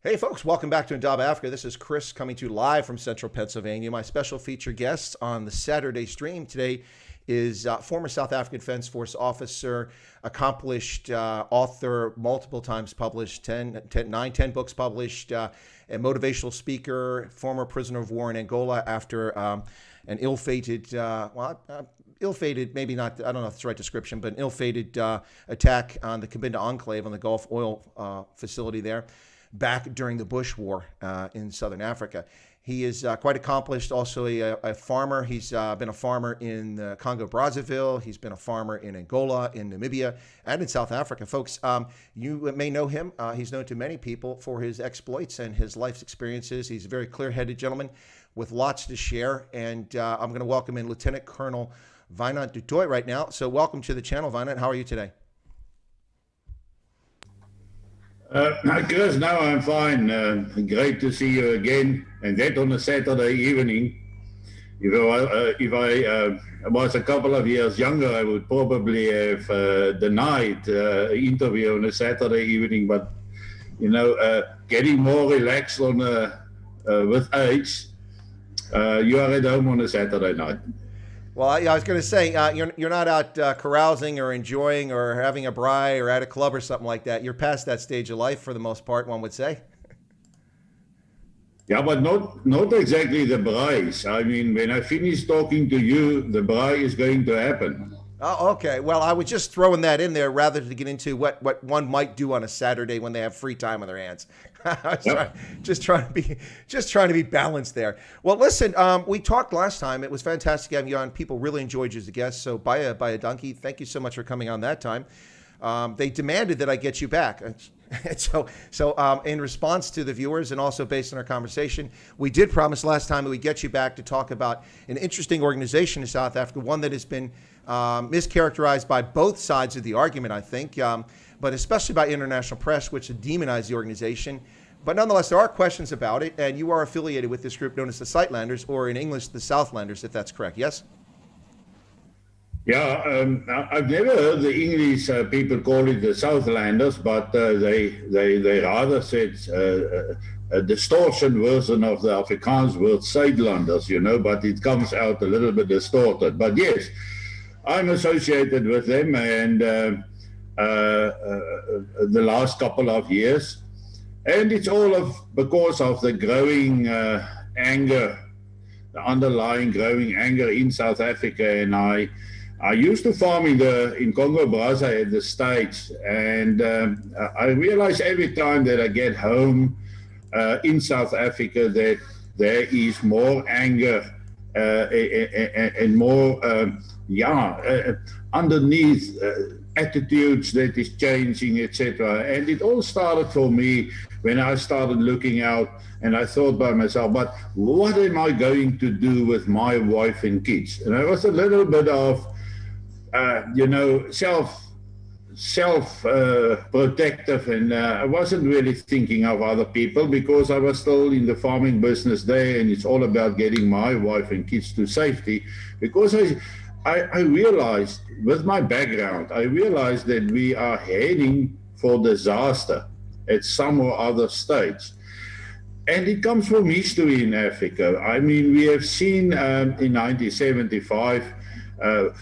Hey folks, welcome back to Indaba Africa. This is Chris coming to you live from central Pennsylvania. My special feature guest on the Saturday stream today is former South African Defense Force officer, accomplished author, multiple times published, 10 books published, a motivational speaker, former prisoner of war in Angola after an ill-fated, ill-fated, maybe not, I don't know if it's the right description, but an ill-fated attack on the Cabinda enclave on the Gulf oil facility there, back during the Bush War in Southern Africa. He is quite accomplished, also a farmer. He's been a farmer in Congo-Brazzaville. He's been a farmer in Angola, in Namibia, and in South Africa. Folks, you may know him. He's known to many people for his exploits and his life's experiences. He's a very clear-headed gentleman with lots to share, and I'm going to welcome in Lieutenant Colonel Wynand du Toit right now. So welcome to the channel, Wynand. How are you today? Chris, now I'm fine. Great to see you again, and that on a Saturday evening. If I was a couple of years younger, I would probably have denied an interview on a Saturday evening. But getting more relaxed on with age, you are at home on a Saturday night. Well, I was going to say, you're not out carousing or enjoying or having a braai or at a club or something like that. You're past that stage of life for the most part, one would say. Yeah, but not exactly the braais. I mean, when I finish talking to you, the braai is going to happen. Oh, okay. Well, I was just throwing that in there rather to get into what one might do on a Saturday when they have free time on their hands. I was just trying to be balanced there. Well, listen, we talked last time. It was fantastic having you on. People really enjoyed you as a guest. So by a donkey, thank you so much for coming on that time. They demanded that I get you back. So in response to the viewers and also based on our conversation, we did promise last time that we'd get you back to talk about an interesting organization in South Africa, one that has been mischaracterized by both sides of the argument, I think, but especially by international press, which have demonized the organization. But nonetheless, there are questions about it, and you are affiliated with this group known as the Suidlanders, or in English, the Southlanders, if that's correct, yes? Yeah, I've never heard the English people call it the Southlanders, but they rather said a distortion version of the Afrikaans word Suidlanders, but it comes out a little bit distorted. But yes, I'm associated with them, and the last couple of years, and it's all because of the growing anger, the underlying growing anger in South Africa. And I used to farm in Congo-Brazza at the States, and I realize every time that I get home in South Africa that there is more anger and more, underneath attitudes that is changing, etc. And it all started for me when I started looking out, and I thought by myself, but what am I going to do with my wife and kids? And I was a little bit of self-protective, and I wasn't really thinking of other people because I was still in the farming business there, and it's all about getting my wife and kids to safety. Because I realized, with my background, I realized that we are heading for disaster at some or other stage. And it comes from history in Africa. I mean, we have seen in 1975,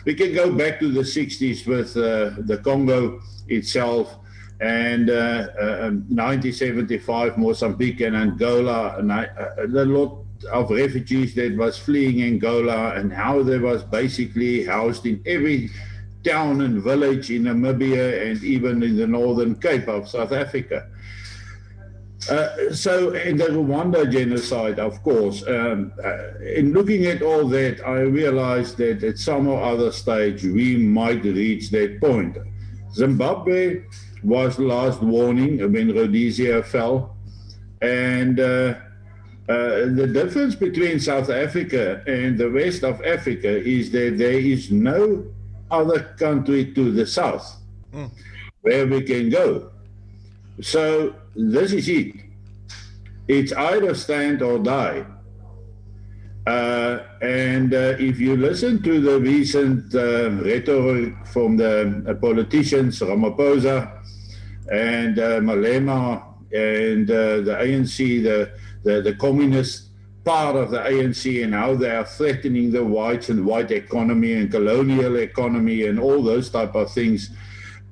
we can go back to the 60s with the Congo itself, and 1975, Mozambique and Angola, and a lot of refugees that was fleeing Angola, and how they was basically housed in every town and village in Namibia and even in the Northern Cape of South Africa. So in the Rwanda genocide, of course, in looking at all that, I realized that at some or other stage we might reach that point. Zimbabwe was the last warning when Rhodesia fell, and the difference between South Africa and the rest of Africa is that there is no other country to the south where we can go. So this is it. It's either stand or die. And if you listen to the recent rhetoric from the politicians, Ramaphosa and Malema, and the ANC, the communist part of the ANC, and how they are threatening the whites and white economy and colonial economy and all those type of things,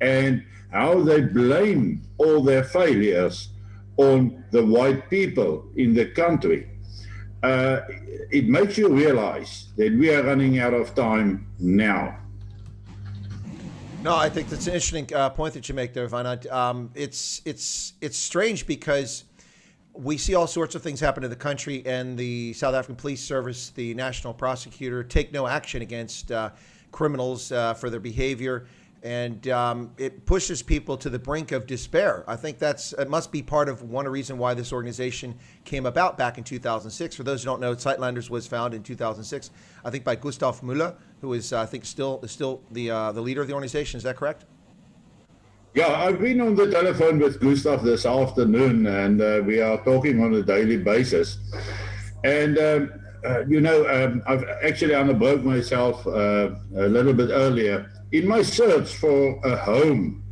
and how they blame all their failures on the white people in the country. It makes you realize that we are running out of time now. No, I think that's an interesting point that you make there, Wynand. It's strange because we see all sorts of things happen in the country, and the South African Police Service, the National Prosecutor, take no action against criminals for their behavior, and it pushes people to the brink of despair. I think it must be part of one reason why this organization came about back in 2006. For those who don't know, Suidlanders was founded in 2006, I think by Gustav Müller, who is, I think, still the leader of the organization. Is that correct? Yeah, I've been on the telephone with Gustav this afternoon, and we are talking on a daily basis. And, I've actually underbroke myself a little bit earlier. In my search for a home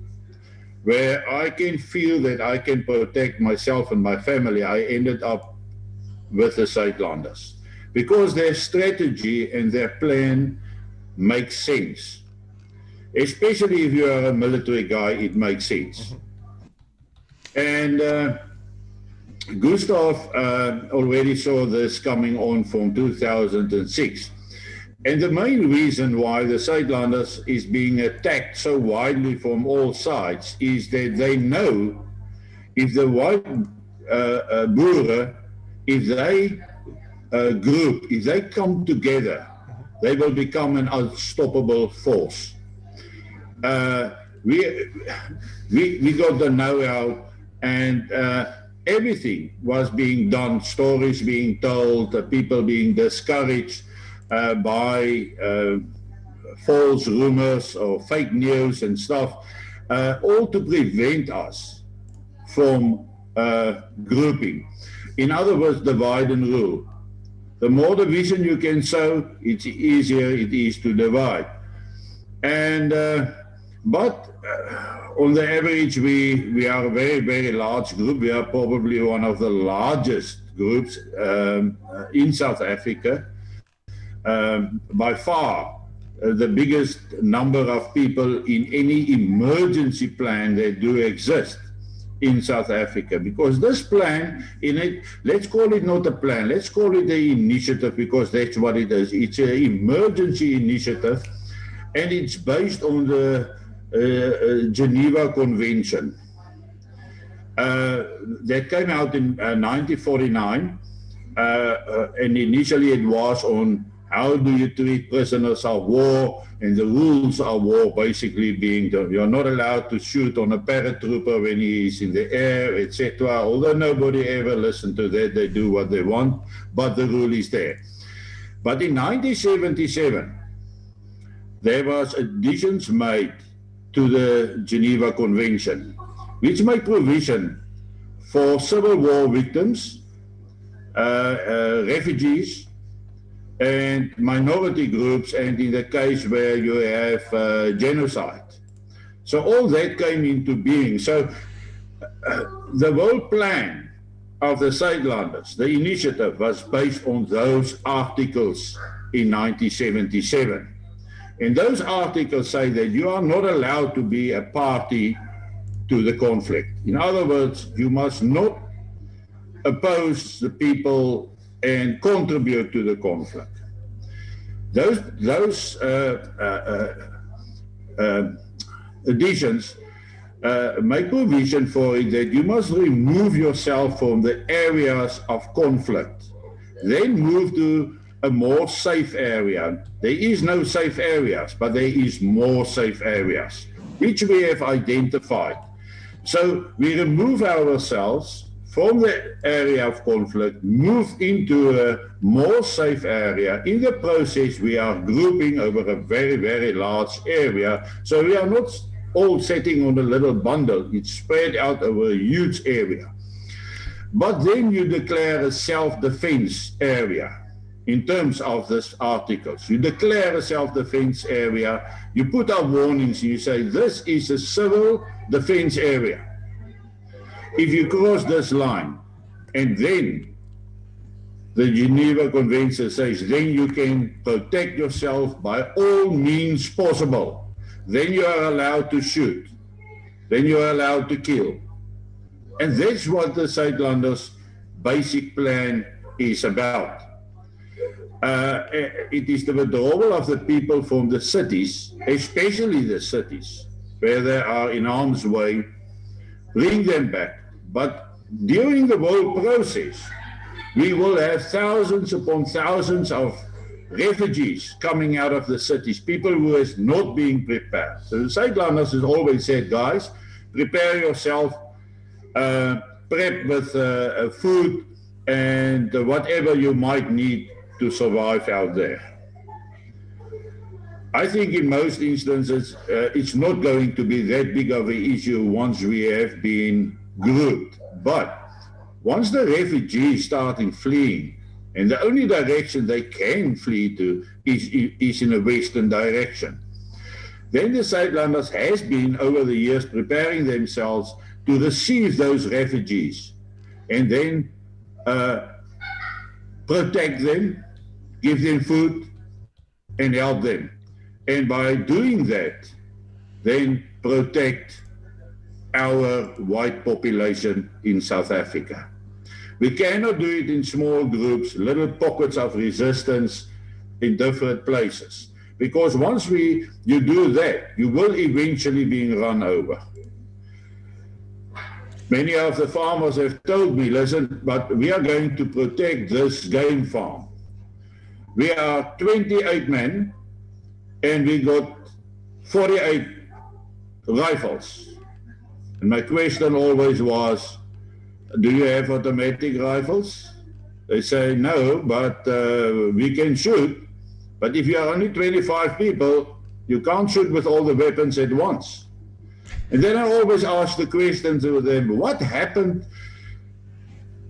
where I can feel that I can protect myself and my family, I ended up with the Suidlanders, because their strategy and their plan makes sense. Especially if you are a military guy, it makes sense. And Gustav already saw this coming on from 2006. And the main reason why the Suidlanders is being attacked so widely from all sides is that they know if the white Boere, if they if they come together, they will become an unstoppable force. We got the know-how, and everything was being done, stories being told, people being discouraged by false rumors or fake news and stuff, all to prevent us from grouping. In other words, divide and rule. The more division you can sow, it's easier it is to divide. And but on the average, we are a very, very large group. We are probably one of the largest groups in South Africa. By far, the biggest number of people in any emergency plan that do exist in South Africa. Because this plan, let's call it not a plan, let's call it an initiative, because that's what it is. It's an emergency initiative, and it's based on the Geneva Convention that came out in 1949, and initially it was on how do you treat prisoners of war, and the rules of war basically being that you're not allowed to shoot on a paratrooper when he is in the air, etc. Although nobody ever listened to that, they do what they want, but the rule is there. But in 1977, there was additions made to the Geneva Convention, which made provision for civil war victims, refugees, and minority groups, and in the case where you have genocide. So all that came into being. So the whole plan of the Suidlanders, the initiative, was based on those articles in 1977. And those articles say that you are not allowed to be a party to the conflict. In other words, you must not oppose the people and contribute to the conflict. Those additions make provision for it that you must remove yourself from the areas of conflict, then move to a more safe area. There is no safe areas, but there is more safe areas, which we have identified. So we remove ourselves from the area of conflict, move into a more safe area. In the process, we are grouping over a very, very large area. So we are not all sitting on a little bundle. It's spread out over a huge area. But then you declare a self-defense area. In terms of this articles, you declare a self-defense area, you put out warnings, and you say this is a civil defense area. If you cross this line, and then the Geneva Convention says, then you can protect yourself by all means possible. Then you are allowed to shoot. Then you are allowed to kill. And that's what the Suidlanders' basic plan is about. It is the withdrawal of the people from the cities, especially the cities, where they are in harm's way, bring them back. But during the whole process, we will have thousands upon thousands of refugees coming out of the cities, people who is not being prepared. So the Suidlanders has always said, guys, prepare yourself, prep with food and whatever you might need to survive out there. I think in most instances, it's not going to be that big of an issue once we have been grouped. But once the refugees start fleeing, and the only direction they can flee to is in a western direction, then the Suidlanders has been over the years preparing themselves to receive those refugees and then protect them, give them food, and help them. And by doing that, then protect our white population in South Africa. We cannot do it in small groups, little pockets of resistance in different places. Because once you do that, you will eventually be run over. Many of the farmers have told me, listen, but we are going to protect this game farm. We are 28 men, and we got 48 rifles. And my question always was, do you have automatic rifles? They say, no, but we can shoot. But if you are only 25 people, you can't shoot with all the weapons at once. And then I always ask the question to them, what happened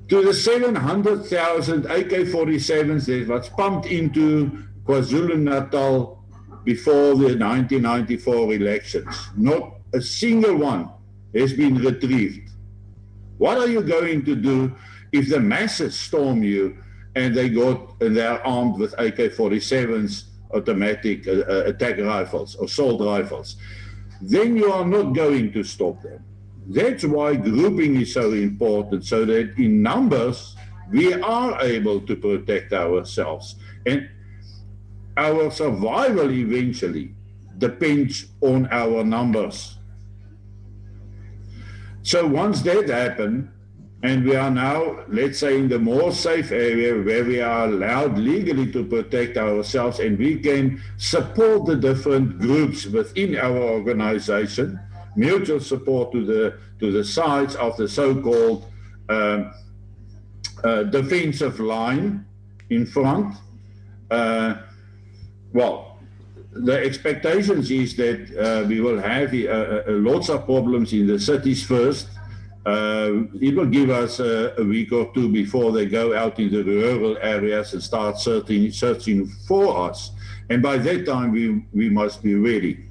to the 700,000 AK-47s that was pumped into KwaZulu-Natal before the 1994 elections? Not a single one has been retrieved. What are you going to do if the masses storm you and they're armed with AK-47s, automatic attack rifles, assault rifles? Then you are not going to stop them. That's why grouping is so important, so that in numbers we are able to protect ourselves. And our survival eventually depends on our numbers. So once that happens, and we are now, let's say, in the more safe area where we are allowed legally to protect ourselves, and we can support the different groups within our organization, mutual support to the sides of the so-called defensive line in front. Well, the expectations is that we will have lots of problems in the cities first. It will give us a week or two before they go out into the rural areas and start searching for us. And by that time, we must be ready.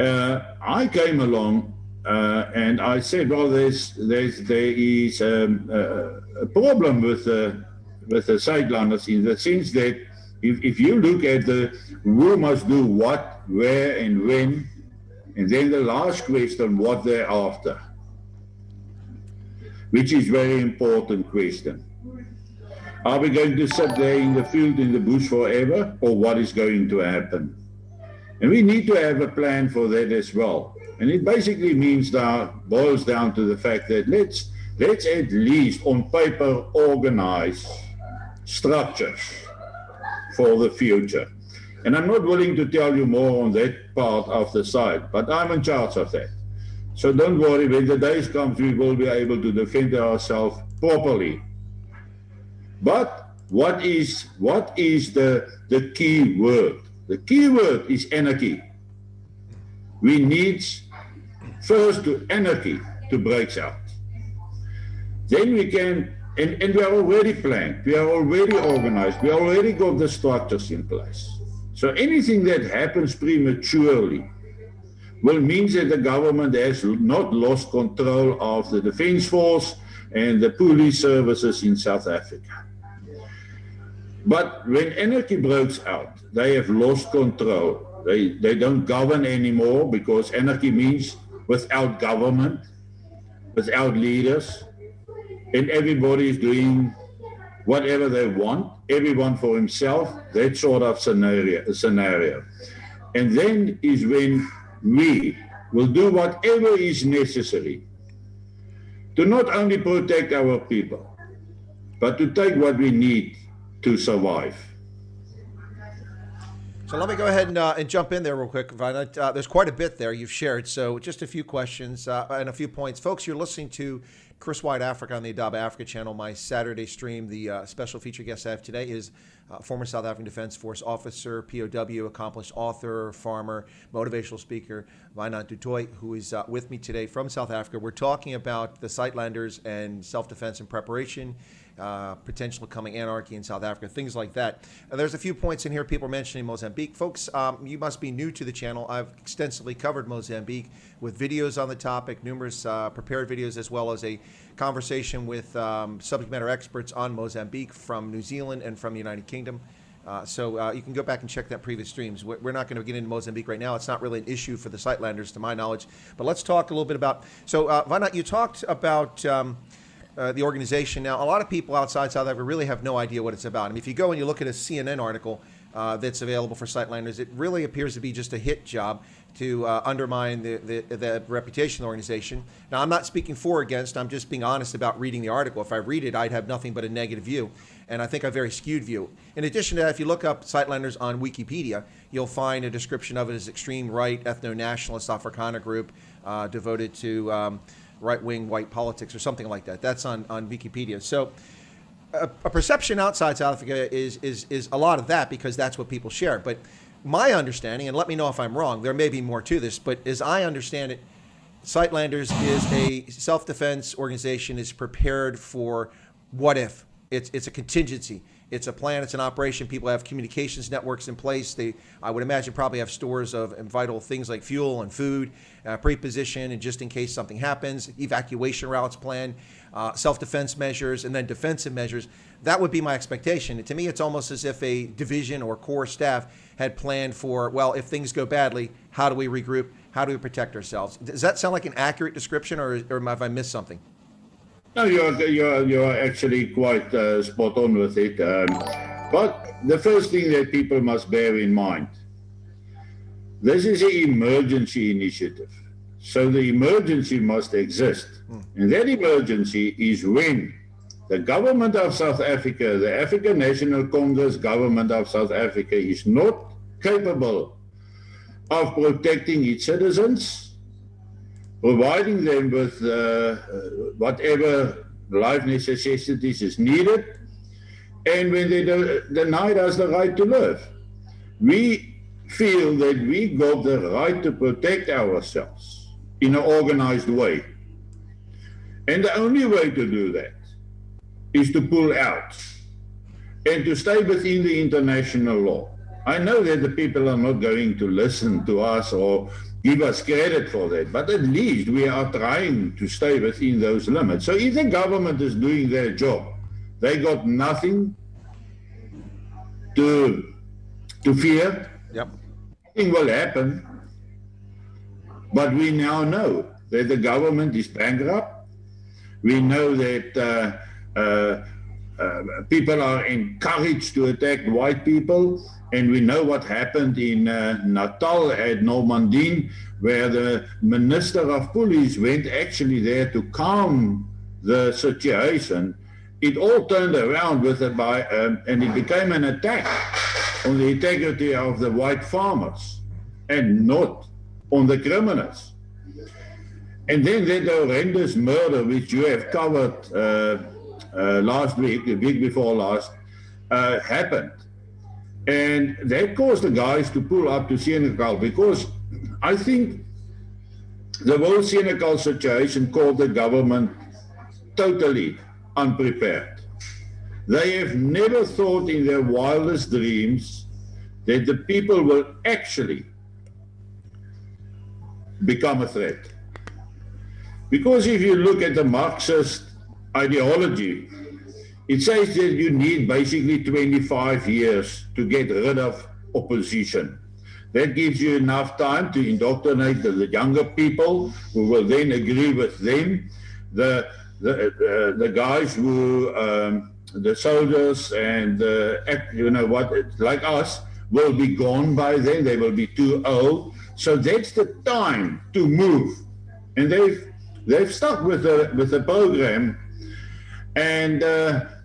I came along and I said, well, there is a problem with the Suidlanders in the sense that if you look at who must do what, where, and when, and then the last question, what they're after, which is very important question. Are we going to sit there in the field, in the bush forever, or what is going to happen? And we need to have a plan for that as well. And it basically boils down to the fact that let's at least on paper organize structures for the future. And I'm not willing to tell you more on that part of the side, but I'm in charge of that. So don't worry, when the days comes, we will be able to defend ourselves properly. But what is the key word? The key word is anarchy. We need first anarchy to break out. Then we can, and we are already planned, we are already organized, we already got the structures in place. So anything that happens prematurely will mean that the government has not lost control of the defense force and the police services in South Africa. But when anarchy breaks out, they have lost control. They don't govern anymore, because anarchy means without government, without leaders, and everybody is doing whatever they want, everyone for himself, that sort of scenario. And then is when we will do whatever is necessary to not only protect our people, but to take what we need to survive. So let me go ahead and jump in there real quick, Wynand. There's quite a bit there you've shared, so just a few questions and a few points. Folks, you're listening to Chris White Africa on the Adaba Africa channel, my Saturday stream. The special feature guest I have today is former South African Defense Force officer, POW, accomplished author, farmer, motivational speaker, Wynand du Toit, who is with me today from South Africa. We're talking about the Suidlanders and self-defense and preparation, potential coming anarchy in South Africa, things like that. There's a few points in here. People are mentioning Mozambique. Folks, you must be new to the channel. I've extensively covered Mozambique with videos on the topic, numerous prepared videos, as well as a conversation with subject matter experts on Mozambique from New Zealand and from the United Kingdom. So you can go back and check that previous streams. We're not going to get into Mozambique right now. It's not really an issue for the Suidlanders, to my knowledge. But let's talk a little bit about, so Wynand, you talked about the organization. Now, a lot of people outside South Africa really have no idea what it's about. I mean, if you go and you look at a CNN article that's available for Suidlanders, it really appears to be just a hit job to undermine the reputation of the organization. Now, I'm not speaking for or against. I'm just being honest about reading the article. If I read it, I'd have nothing but a negative view, and I think a very skewed view. In addition to that, if you look up Suidlanders on Wikipedia, you'll find a description of it as extreme right, ethno-nationalist Afrikaner group devoted to right-wing white politics or something like that. That's on Wikipedia. So a perception outside South Africa is a lot of that, because that's what people share. But my understanding, and let me know if I'm wrong, there may be more to this, but as I understand it, Suidlanders is a self-defense organization, is prepared for what if. It's a contingency. It's a plan. It's an operation. People have communications networks in place. They, I would imagine, probably have stores of vital things like fuel and food, pre-position, and just in case something happens, evacuation routes planned, self-defense measures, and then defensive measures. That would be my expectation. To me, it's almost as if a division or corps staff had planned for, well, if things go badly, how do we regroup? How do we protect ourselves? Does that sound like an accurate description, or have I missed something? No, you're actually quite spot on with it. But the first thing that people must bear in mind, this is an emergency initiative. So the emergency must exist. And that emergency is when the government of South Africa, the African National Congress government of South Africa, is not capable of protecting its citizens, providing them with whatever life necessities is needed, and when they denied us the right to live. We feel that we got the right to protect ourselves in an organized way. And the only way to do that is to pull out and to stay within the international law. I know that the people are not going to listen to us or give us credit for that, but at least we are trying to stay within those limits. So if the government is doing their job, they got nothing to fear. Yep. Nothing will happen. But we now know that the government is bankrupt. We know that people are encouraged to attack white people. And we know what happened in Natal at Normandy, where the Minister of Police went actually there to calm the situation. It all turned around and it became an attack on the integrity of the white farmers and not on the criminals. And then that horrendous murder, which you have covered last week, the week before last, happened. And that caused the guys to pull up to Senegal, because I think the whole Senegal situation caught the government totally unprepared. They have never thought in their wildest dreams that the people will actually become a threat. Because if you look at the Marxist ideology, it says that you need basically 25 years to get rid of opposition. That gives you enough time to indoctrinate the younger people who will then agree with them. The guys who, the soldiers and like us, will be gone by then. They will be too old. So that's the time to move. And they've stuck with the program. And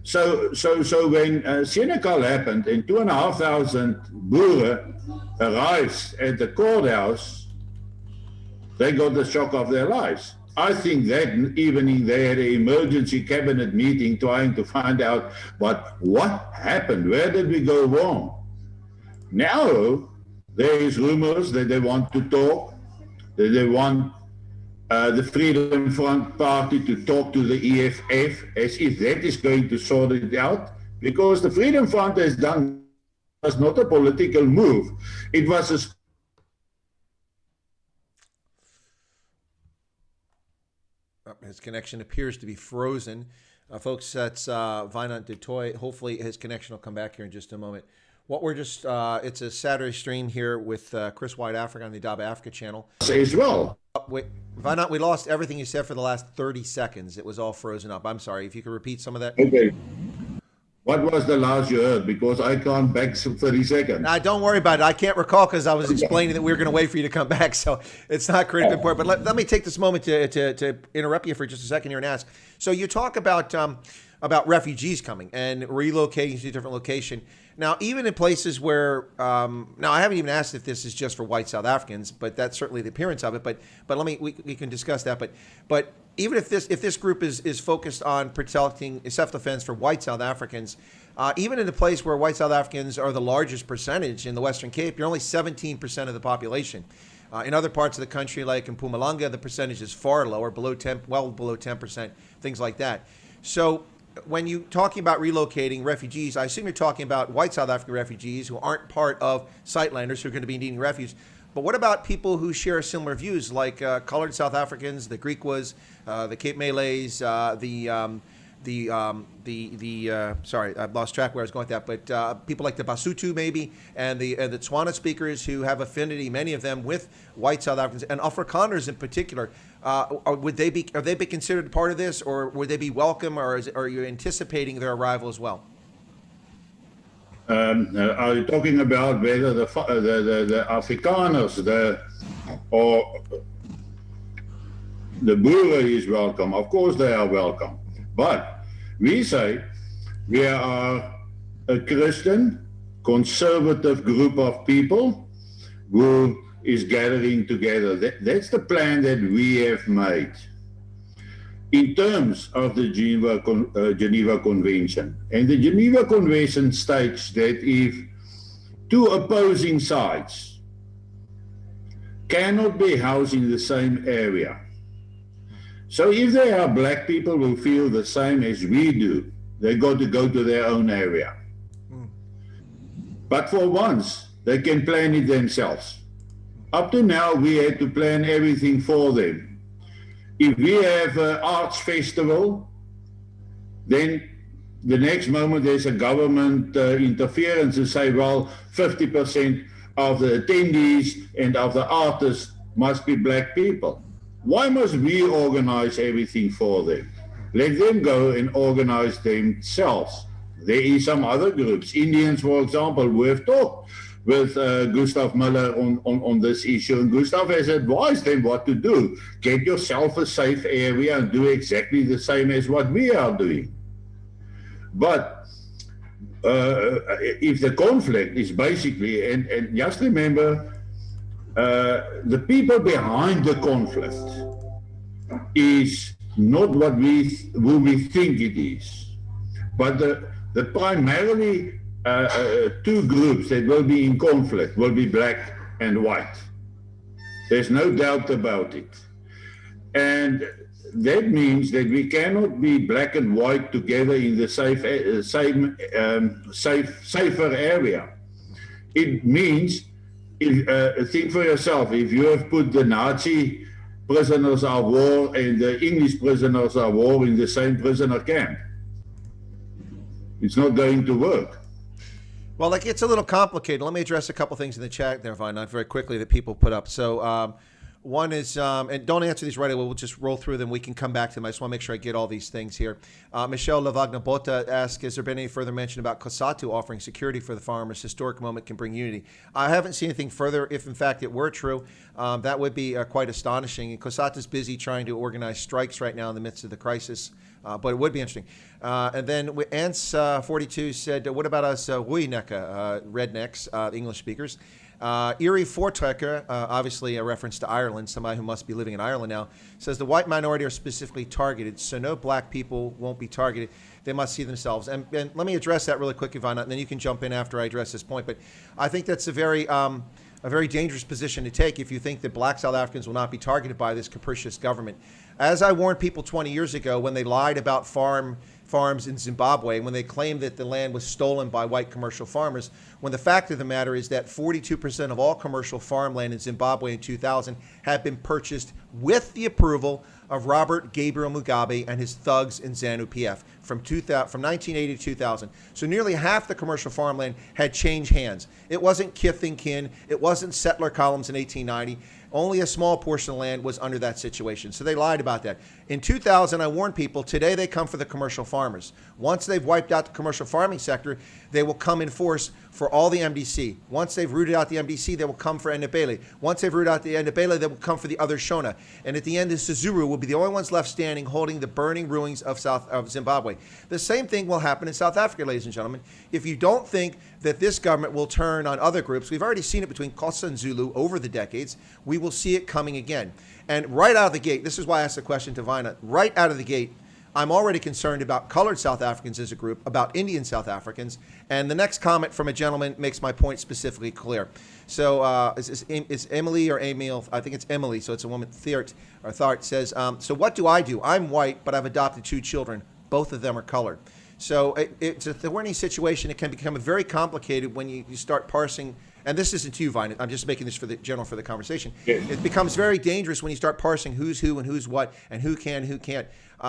so when Senekal happened and 2,500 Boere arrives at the courthouse, they got the shock of their lives. I think that evening they had an emergency cabinet meeting trying to find out what happened, where did we go wrong? Now there is rumors that they want to talk, that they want the Freedom Front Party to talk to the EFF, as if that is going to sort it out, because the Freedom Front was not a political move. It was a his connection appears to be frozen. Folks, that's Wynand du Toit. Hopefully his connection will come back here in just a moment. What we're just, it's a Saturday stream here with Chris White Africa on the Daba Africa channel. as well. Wait, Wynand, we lost everything you said for the last 30 seconds. It was all frozen up. I'm sorry. If you could repeat some of that. Okay. What was the last you heard? Because I can't back 30 seconds. Nah, don't worry about it. I can't recall because I was explaining that we were going to wait for you to come back. So it's not critically important. But let me take this moment to interrupt you for just a second here and ask. So you talk about refugees coming and relocating to a different location. Now, even in places where now I haven't even asked if this is just for white South Africans, but that's certainly the appearance of it. But we can discuss that. But even if this group is focused on protecting self-defense for white South Africans, even in a place where white South Africans are the largest percentage in the Western Cape, you're only 17% of the population. In other parts of the country, like in Mpumalanga, the percentage is far lower, well below 10%, things like that. So when you're talking about relocating refugees, I assume you're talking about white South African refugees who aren't part of Suidlanders who are going to be needing refuge. But what about people who share similar views, like colored South Africans, the Griquas, the Cape Malays, sorry, I've lost track where I was going with that, but people like the Basotho maybe, and the Tswana speakers who have affinity, many of them, with white South Africans and Afrikaners in particular. Are they be considered part of this, or would they be welcome, or are you anticipating their arrival as well? Are you talking about whether the Afrikaners, or the Boere is welcome? Of course they are welcome. But we say we are a Christian, conservative group of people who is gathering together. That's the plan that we have made. In terms of the Geneva Convention. And the Geneva Convention states that if two opposing sides cannot be housed in the same area, so if there are black people who feel the same as we do, they got to go to their own area. But for once, they can plan it themselves. Up to now, we had to plan everything for them. If we have an arts festival, then the next moment there's a government interference to say, well, 50% of the attendees and of the artists must be black people. Why must we organize everything for them? Let them go and organize themselves. There is some other groups, Indians, for example, who have talked with Gustav Miller on this issue. And Gustav has advised them what to do. Get yourself a safe area and do exactly the same as what we are doing. But if the conflict is basically, and just remember, the people behind the conflict is not who we think it is, but the primarily two groups that will be in conflict will be black and white. There's no doubt about it. And that means that we cannot be black and white together in the safer area. It means Think for yourself, if you have put the Nazi prisoners of war and the English prisoners of war in the same prisoner camp, it's not going to work. Well, like, it's a little complicated. Let me address a couple things in the chat there, Wynand, very quickly that people put up. So one is, and don't answer these right away, we'll just roll through them. We can come back to them. I just want to make sure I get all these things here. Michelle Lavagna-Bota asks, has there been any further mention about COSATU offering security for the farmers? Historic moment can bring unity. I haven't seen anything further. If, in fact, it were true, that would be quite astonishing. And COSATU's busy trying to organize strikes right now in the midst of the crisis. But it would be interesting. And then Ants42 said, what about us Ruineka, rednecks, English speakers? Erie Fortrekker, obviously a reference to Ireland, somebody who must be living in Ireland now, says the white minority are specifically targeted, so no black people won't be targeted. They must see themselves. And let me address that really quick, Ivana, and then you can jump in after I address this point. But I think that's a very dangerous position to take if you think that black South Africans will not be targeted by this capricious government. As I warned people 20 years ago when they lied about farms in Zimbabwe, when they claimed that the land was stolen by white commercial farmers, when the fact of the matter is that 42% of all commercial farmland in Zimbabwe in 2000 had been purchased with the approval of Robert Gabriel Mugabe and his thugs in ZANU-PF from 1980 to 2000. So nearly half the commercial farmland had changed hands. It wasn't kith and kin. It wasn't settler columns in 1890. Only a small portion of land was under that situation. So they lied about that. In 2000, I warned people, today they come for the commercial farmers. Once they've wiped out the commercial farming sector, they will come in force for all the MDC. Once they've rooted out the MDC, they will come for Ndebele. Once they've rooted out the Ndebele, they will come for the other Shona. And at the end, the Sizuru will be the only ones left standing holding the burning ruins of Zimbabwe. The same thing will happen in South Africa, ladies and gentlemen. If you don't think that this government will turn on other groups, we've already seen it between Xhosa and Zulu over the decades, we will see it coming again. And right out of the gate, this is why I asked the question to Vina, right out of the gate, I'm already concerned about colored South Africans as a group, about Indian South Africans, and the next comment from a gentleman makes my point specifically clear. So is Emily or Emil? I think it's Emily, so it's a woman, Thart says, so what do? I'm white, but I've adopted 2 children. Both of them are colored. So it's a thorny situation. It can become very complicated when you start parsing, and this isn't to you, Vine, I'm just making this for the conversation. Yes. It becomes very dangerous when you start parsing who's who and who's what and who can and who can't.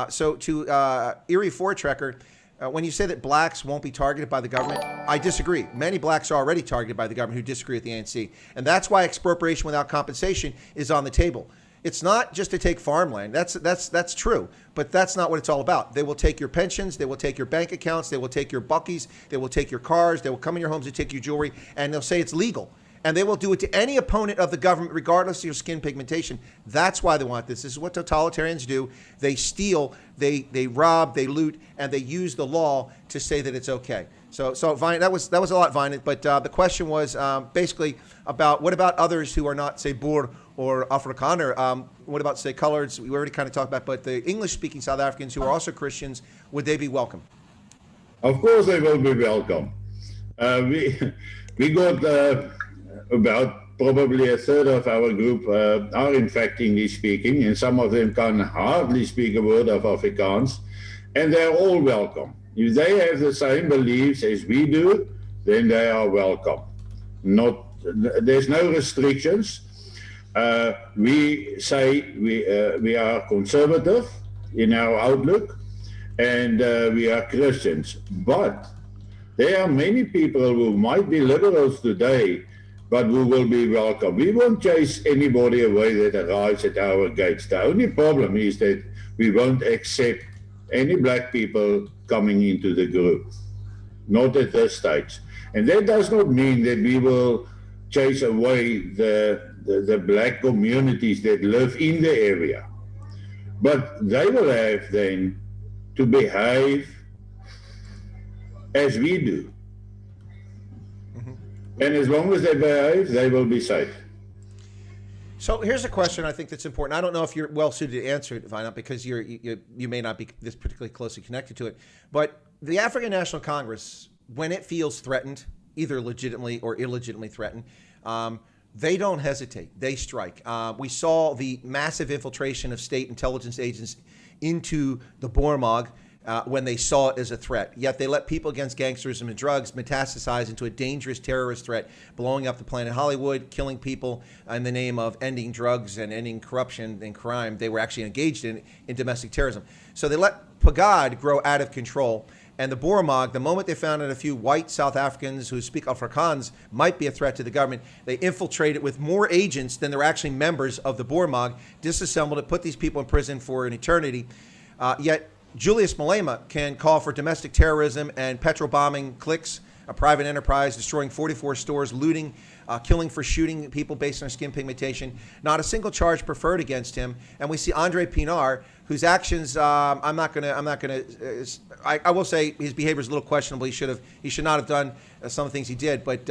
So to Erie Fortrekker, when you say that blacks won't be targeted by the government, I disagree. Many blacks are already targeted by the government who disagree with the ANC. And that's why expropriation without compensation is on the table. It's not just to take farmland. That's true, but that's not what it's all about. They will take your pensions, they will take your bank accounts, they will take your buckies, they will take your cars, they will come in your homes and take your jewelry, and they'll say it's legal. And they will do it to any opponent of the government, regardless of your skin pigmentation. That's why they want this. This is what totalitarians do. They steal, they rob, they loot, and they use the law to say that it's okay. So Vine, that was a lot, Vine. But the question was basically about what about others who are not, say, Boer or Afrikaner? What about, say, coloreds? We already kind of talked about, but the English-speaking South Africans who are also Christians, would they be welcome? Of course, they will be welcome. We got about probably a third of our group are in fact English-speaking, and some of them can hardly speak a word of Afrikaans, and they're all welcome. If they have the same beliefs as we do, then they are welcome. There's no restrictions. We say we are conservative in our outlook, and we are Christians. But there are many people who might be liberals today, but who will be welcome. We won't chase anybody away that arrives at our gates. The only problem is that we won't accept any black people coming into the group, not at this stage. And that does not mean that we will chase away the black communities that live in the area. But they will have then to behave as we do. And as long as they behave, they will be safe. So here's a question I think that's important. I don't know if you're well suited to answer it, Vina, because you may not be this particularly closely connected to it. But the African National Congress, when it feels threatened, either legitimately or illegitimately threatened, they don't hesitate. They strike. We saw the massive infiltration of state intelligence agents into the Boermag when they saw it as a threat. Yet they let people against gangsterism and drugs metastasize into a dangerous terrorist threat, blowing up the planet Hollywood, killing people in the name of ending drugs and ending corruption and crime they were actually engaged in domestic terrorism. So they let Pagad grow out of control. And the Boeremag, the moment they found out a few white South Africans who speak Afrikaans might be a threat to the government, they infiltrated with more agents than there were actually members of the Boeremag, disassembled it, put these people in prison for an eternity. Yet Julius Malema can call for domestic terrorism and petrol bombing cliques, a private enterprise, destroying 44 stores, looting, killing for shooting people based on skin pigmentation. Not a single charge preferred against him. And we see Andre Pinar, whose actions I will say his behavior is a little questionable. He should not have done some of the things he did. But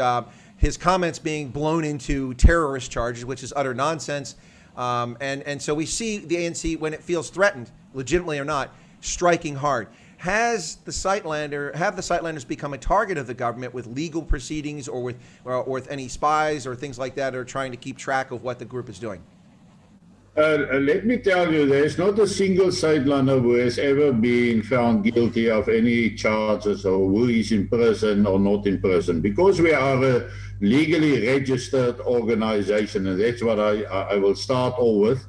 his comments being blown into terrorist charges, which is utter nonsense. And so we see the ANC, when it feels threatened, legitimately or not, striking hard. Have the Suidlanders become a target of the government with legal proceedings or with any spies or things like that, or trying to keep track of what the group is doing? Let me tell you, there's not a single Suidlander who has ever been found guilty of any charges or who is in prison or not in prison, because we are a legally registered organization, and that's what I will start all with.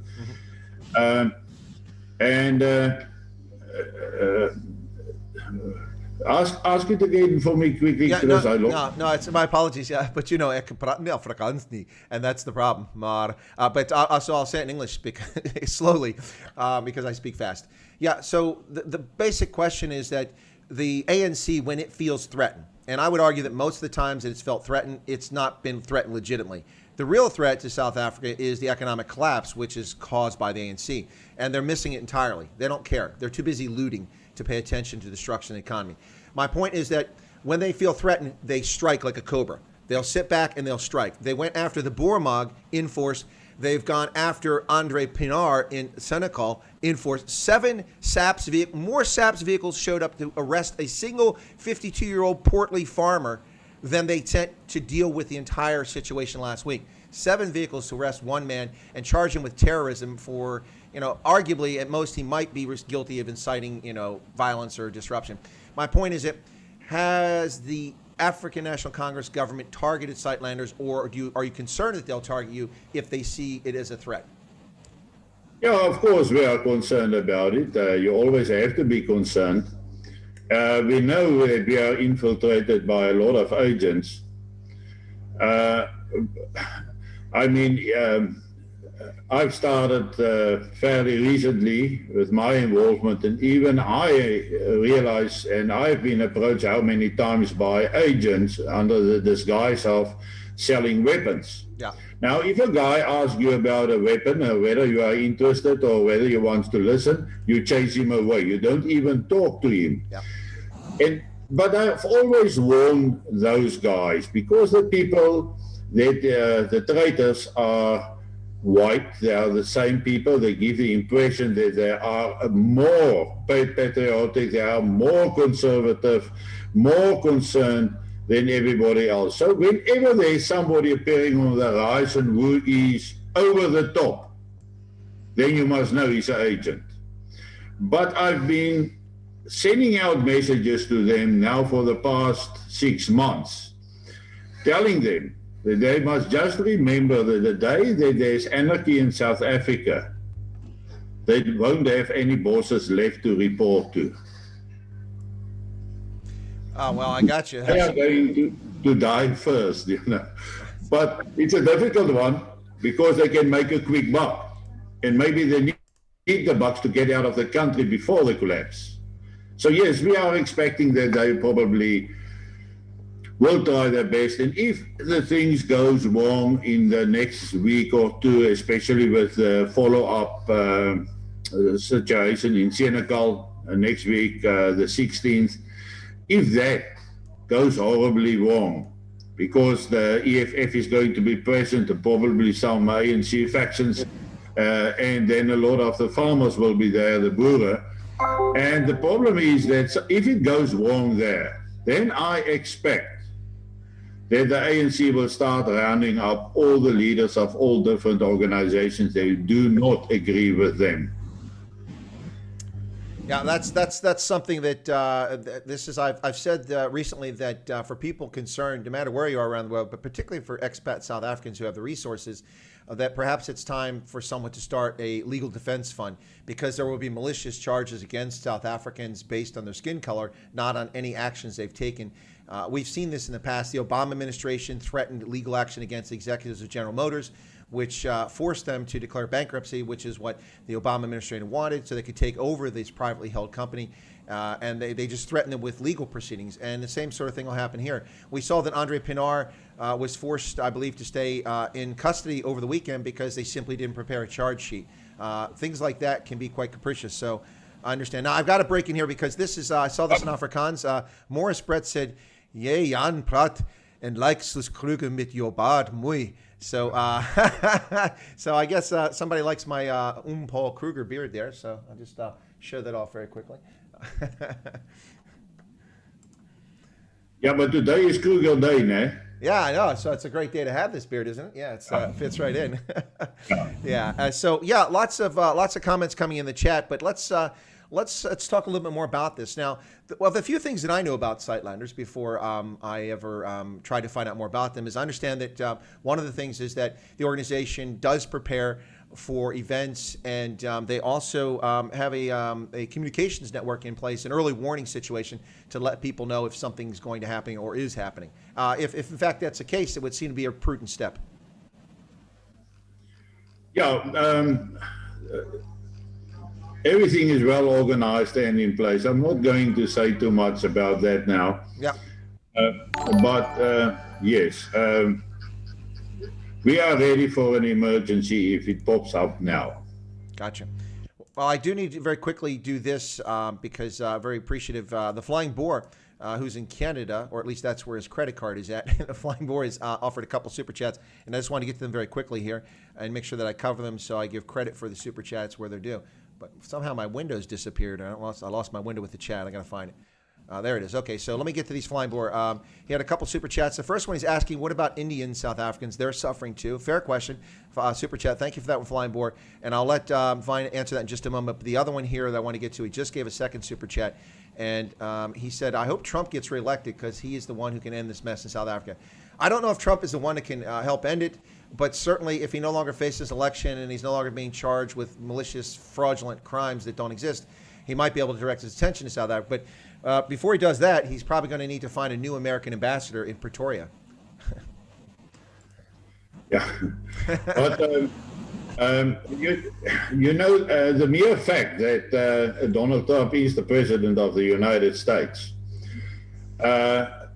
Ask it again for me quickly, Chris. No, it's my apologies. Yeah, but ek praat nie Afrikaans nie, and that's the problem. But I'll say it in English slowly because I speak fast. Yeah. So the basic question is that the ANC, when it feels threatened, and I would argue that most of the times that it's felt threatened, it's not been threatened legitimately. The real threat to South Africa is the economic collapse, which is caused by the ANC, and they're missing it entirely. They don't care. They're too busy looting to pay attention to the destruction of the economy. My point is that when they feel threatened, they strike like a cobra. They'll sit back and they'll strike. They went after the Boeremag in force. They've gone after Andre Pinar in Senegal in force. More SAPS vehicles showed up to arrest a single 52-year-old portly farmer than they sent to deal with the entire situation last week. 7 vehicles to arrest one man and charge him with terrorism for, arguably at most he might be guilty of inciting, violence or disruption. My point is that has the African National Congress government targeted Suidlanders, or are you concerned that they'll target you if they see it as a threat? Yeah, of course we are concerned about it. You always have to be concerned. We know that we are infiltrated by a lot of agents. I've started fairly recently with my involvement, and even I realize, and I've been approached how many times by agents under the disguise of selling weapons. Yeah. Now, if a guy asks you about a weapon, whether you are interested or whether you want to listen, you chase him away. You don't even talk to him. Yeah. But I've always warned those guys, because the people that the traitors are white, they are the same people. They give the impression that they are more patriotic, they are more conservative, more concerned than everybody else. So whenever there's somebody appearing on the horizon who is over the top, then you must know he's an agent. But I've been sending out messages to them now for the past 6 months, telling them that they must just remember that the day that there's anarchy in South Africa, they won't have any bosses left to report to. Oh, well, I got you. They are going to die first, But it's a difficult one because they can make a quick buck. And maybe they need the bucks to get out of the country before the collapse. So yes, we are expecting that they probably will try their best. And if the things goes wrong in the next week or two, especially with the follow-up situation in Senegal next week, the 16th, if that goes horribly wrong, because the EFF is going to be present and probably some ANC factions, and then a lot of the farmers will be there, the Boere. And the problem is that if it goes wrong there, then I expect that the ANC will start rounding up all the leaders of all different organizations that do not agree with them. Yeah, that's something that I've said recently that for people concerned, no matter where you are around the world, but particularly for expat South Africans who have the resources, that perhaps it's time for someone to start a legal defense fund, because there will be malicious charges against South Africans based on their skin color, not on any actions they've taken. We've seen this in the past. The Obama administration threatened legal action against executives of General Motors, which forced them to declare bankruptcy, which is what the Obama administration wanted, so they could take over this privately held company. And they just threatened them with legal proceedings. And the same sort of thing will happen here. We saw that Andre Pinar was forced, I believe, to stay in custody over the weekend because they simply didn't prepare a charge sheet. Things like that can be quite capricious. So I understand. Now, I've got to break in here because this is, I saw this in Afrikaans. Morris Brett said, "Jy Jan praat en lyk soos Kruger met jou baard mooi." So, so I guess somebody likes my Paul Kruger beard there. So I'll just show that off very quickly. Yeah, but today is Kruger Day, ne? Yeah, I know. So it's a great day to have this beard, isn't it? Yeah, it fits right in. Yeah. So yeah, lots of comments coming in the chat, but let's talk a little bit more about this now. The few things that I know about Suidlanders before I ever try to find out more about them is I understand that one of the things is that the organization does prepare for events, and they also have a communications network in place, an early warning situation to let people know if something's going to happen or is happening. If in fact that's the case, it would seem to be a prudent step. Yeah, everything is well organized and in place. I'm not going to say too much about that now. Yeah. But yes. We are ready for an emergency if it pops up now. Gotcha. Well, I do need to very quickly do this because very appreciative. The Flying Boar, who's in Canada, or at least that's where his credit card is at. The Flying Boar has offered a couple super chats, and I just want to get to them very quickly here and make sure that I cover them so I give credit for the super chats where they're due. But somehow my window's disappeared. I lost my window with the chat. I got to find it. There it is. Okay, so let me get to these Flying Boar. He had a couple super chats. The first one he's asking, what about Indian South Africans? They're suffering too. Fair question. Super chat. Thank you for that one, Flying Boar. And I'll let Vine answer that in just a moment. But the other one here that I want to get to, he just gave a second super chat. And he said, I hope Trump gets reelected because he is the one who can end this mess in South Africa. I don't know if Trump is the one that can help end it, but certainly if he no longer faces election and he's no longer being charged with malicious, fraudulent crimes that don't exist, he might be able to direct his attention to South Africa. But before he does that, he's probably going to need to find a new American ambassador in Pretoria. Yeah. But, you know, the mere fact that Donald Trump is the president of the United States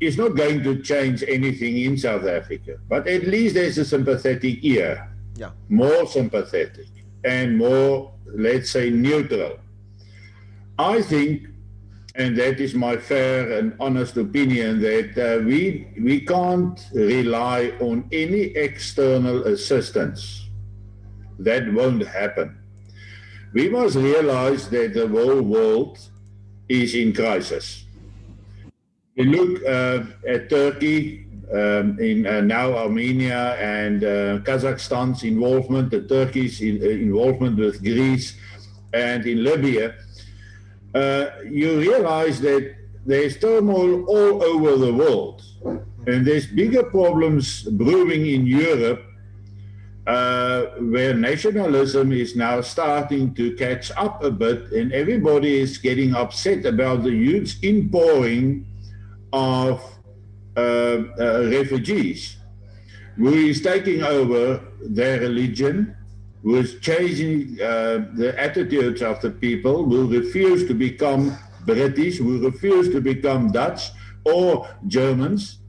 is not going to change anything in South Africa. But at least there's a sympathetic ear. Yeah. More sympathetic and more, let's say, neutral. I think, and that is my fair and honest opinion, that we can't rely on any external assistance. That won't happen. We must realize that the whole world is in crisis. We look at Turkey, in now Armenia and Kazakhstan's involvement, the Turkish involvement with Greece and in Libya. You realize that there's turmoil all over the world, and there's bigger problems brewing in Europe, where nationalism is now starting to catch up a bit, and everybody is getting upset about the huge inpouring of refugees, who is taking over their religion, who is changing the attitudes of the people, who refuse to become British, who refuse to become Dutch or Germans.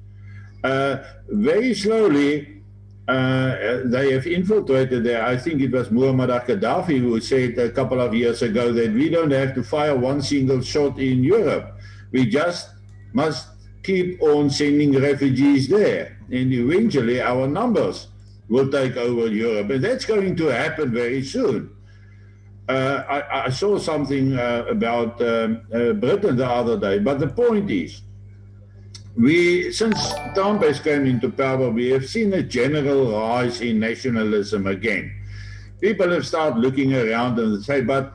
Very slowly, they have infiltrated there. I think it was Muammar Gaddafi who said a couple of years ago that we don't have to fire one single shot in Europe. We just must keep on sending refugees there. And eventually our numbers will take over Europe, and that's going to happen very soon. I saw something about Britain the other day, but the point is, since Trump has come into power, we have seen a general rise in nationalism again. People have started looking around and say, but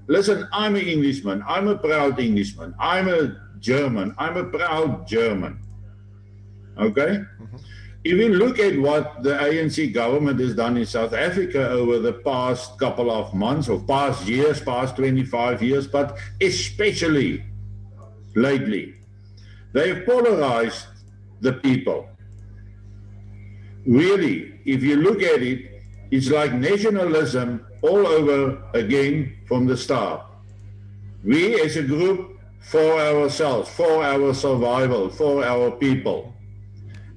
Listen, I'm an Englishman. I'm a proud Englishman. I'm a German. I'm a proud German. Okay? Mm-hmm. If you look at what the ANC government has done in South Africa over the past couple of months, or past years, past 25 years, but especially lately, they have polarized the people. Really, if you look at it, it's like nationalism all over again from the start. We as a group, for ourselves, for our survival, for our people.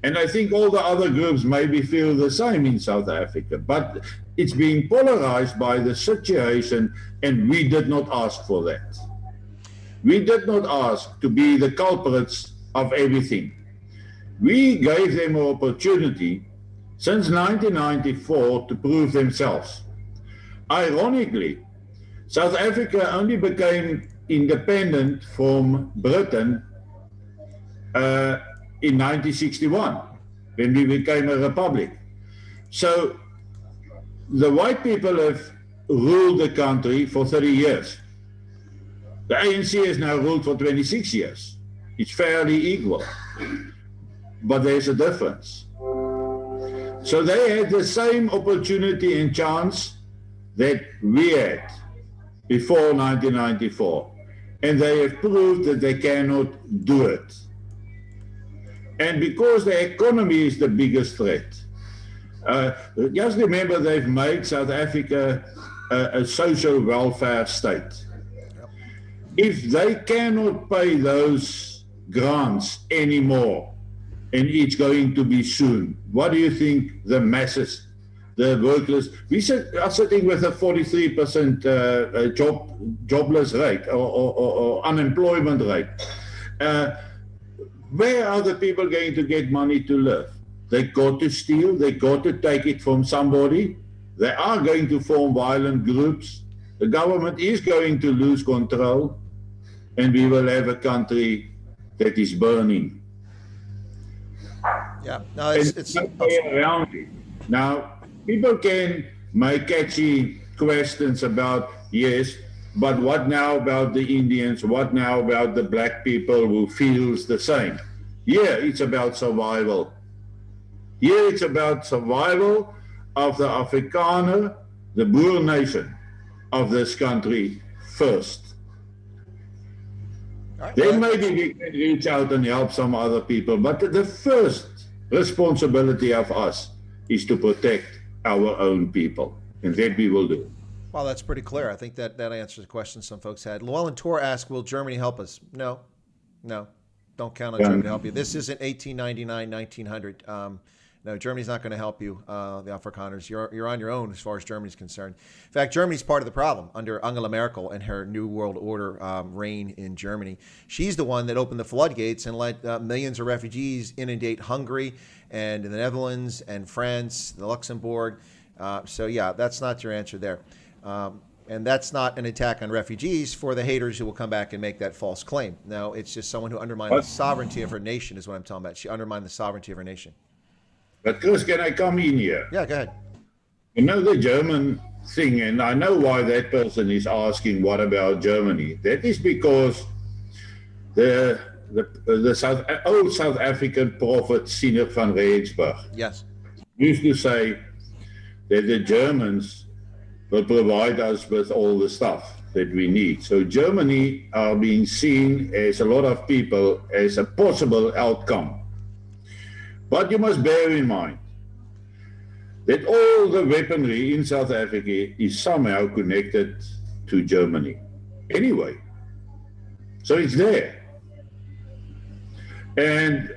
And I think all the other groups maybe feel the same in South Africa, but it's being polarized by the situation, and we did not ask for that. We did not ask to be the culprits of everything. We gave them an opportunity since 1994 to prove themselves. Ironically, South Africa only became independent from Britain in 1961, when we became a republic. So the white people have ruled the country for 30 years. The ANC has now ruled for 26 years. It's fairly equal, but there's a difference. So they had the same opportunity and chance that we had before 1994, and they have proved that they cannot do it. And because the economy is the biggest threat, just remember they've made South Africa a social welfare state. If they cannot pay those grants anymore, and it's going to be soon, what do you think the masses, the workers, we are sitting with a 43% jobless rate or unemployment rate. Where are the people going to get money to live? They got to steal, they got to take it from somebody. They are going to form violent groups. The government is going to lose control, and we will have a country that is burning. Yeah, no, it's no way around it. Now, people can make catchy questions about, yes, but what now about the Indians? What now about the black people who feels the same? Yeah, it's about survival. Yeah, it's about survival of the Afrikaner, the Boer nation of this country first. Right, Then maybe we can reach out and help some other people. But the first responsibility of us is to protect our own people. And that we will do. Well, that's pretty clear. I think that answers the question some folks had. Llewellyn Tor asked, will Germany help us? No. Don't count on Germany to help you. This isn't 1899, 1900. No, Germany's not going to help you, the Afrikaners. You're on your own as far as Germany's concerned. In fact, Germany's part of the problem under Angela Merkel and her New World Order reign in Germany. She's the one that opened the floodgates and let millions of refugees inundate Hungary and the Netherlands and France, the Luxembourg. So, yeah, that's not your answer there. And that's not an attack on refugees for the haters who will come back and make that false claim. No, it's just someone who undermined the sovereignty of her nation is what I'm talking about. She undermined the sovereignty of her nation. But Chris, can I come in here? Yeah, go ahead. You know the German thing, and I know why that person is asking what about Germany. That is because the old South African prophet Siener van Rensburg used to say that the Germans will provide us with all the stuff that we need. So Germany are being seen as a lot of people as a possible outcome. But you must bear in mind that all the weaponry in South Africa is somehow connected to Germany. Anyway, so it's there. And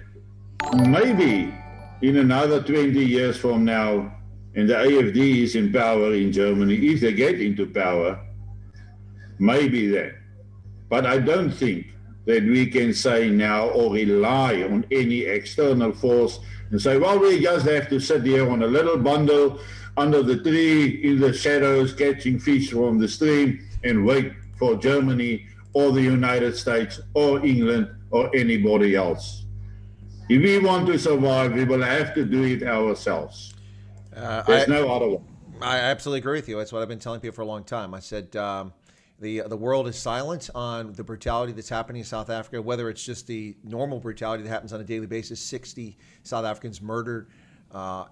maybe in another 20 years from now, and the AFD is in power in Germany, if they get into power, maybe then. But I don't think that we can say now or rely on any external force and say, well, we just have to sit here on a little bundle under the tree in the shadows catching fish from the stream and wait for Germany or the United States or England or anybody else. If we want to survive, we will have to do it ourselves. There's no other one. I absolutely agree with you. That's what I've been telling people for a long time. I said, The world is silent on the brutality that's happening in South Africa, whether it's just the normal brutality that happens on a daily basis, 60 South Africans murdered.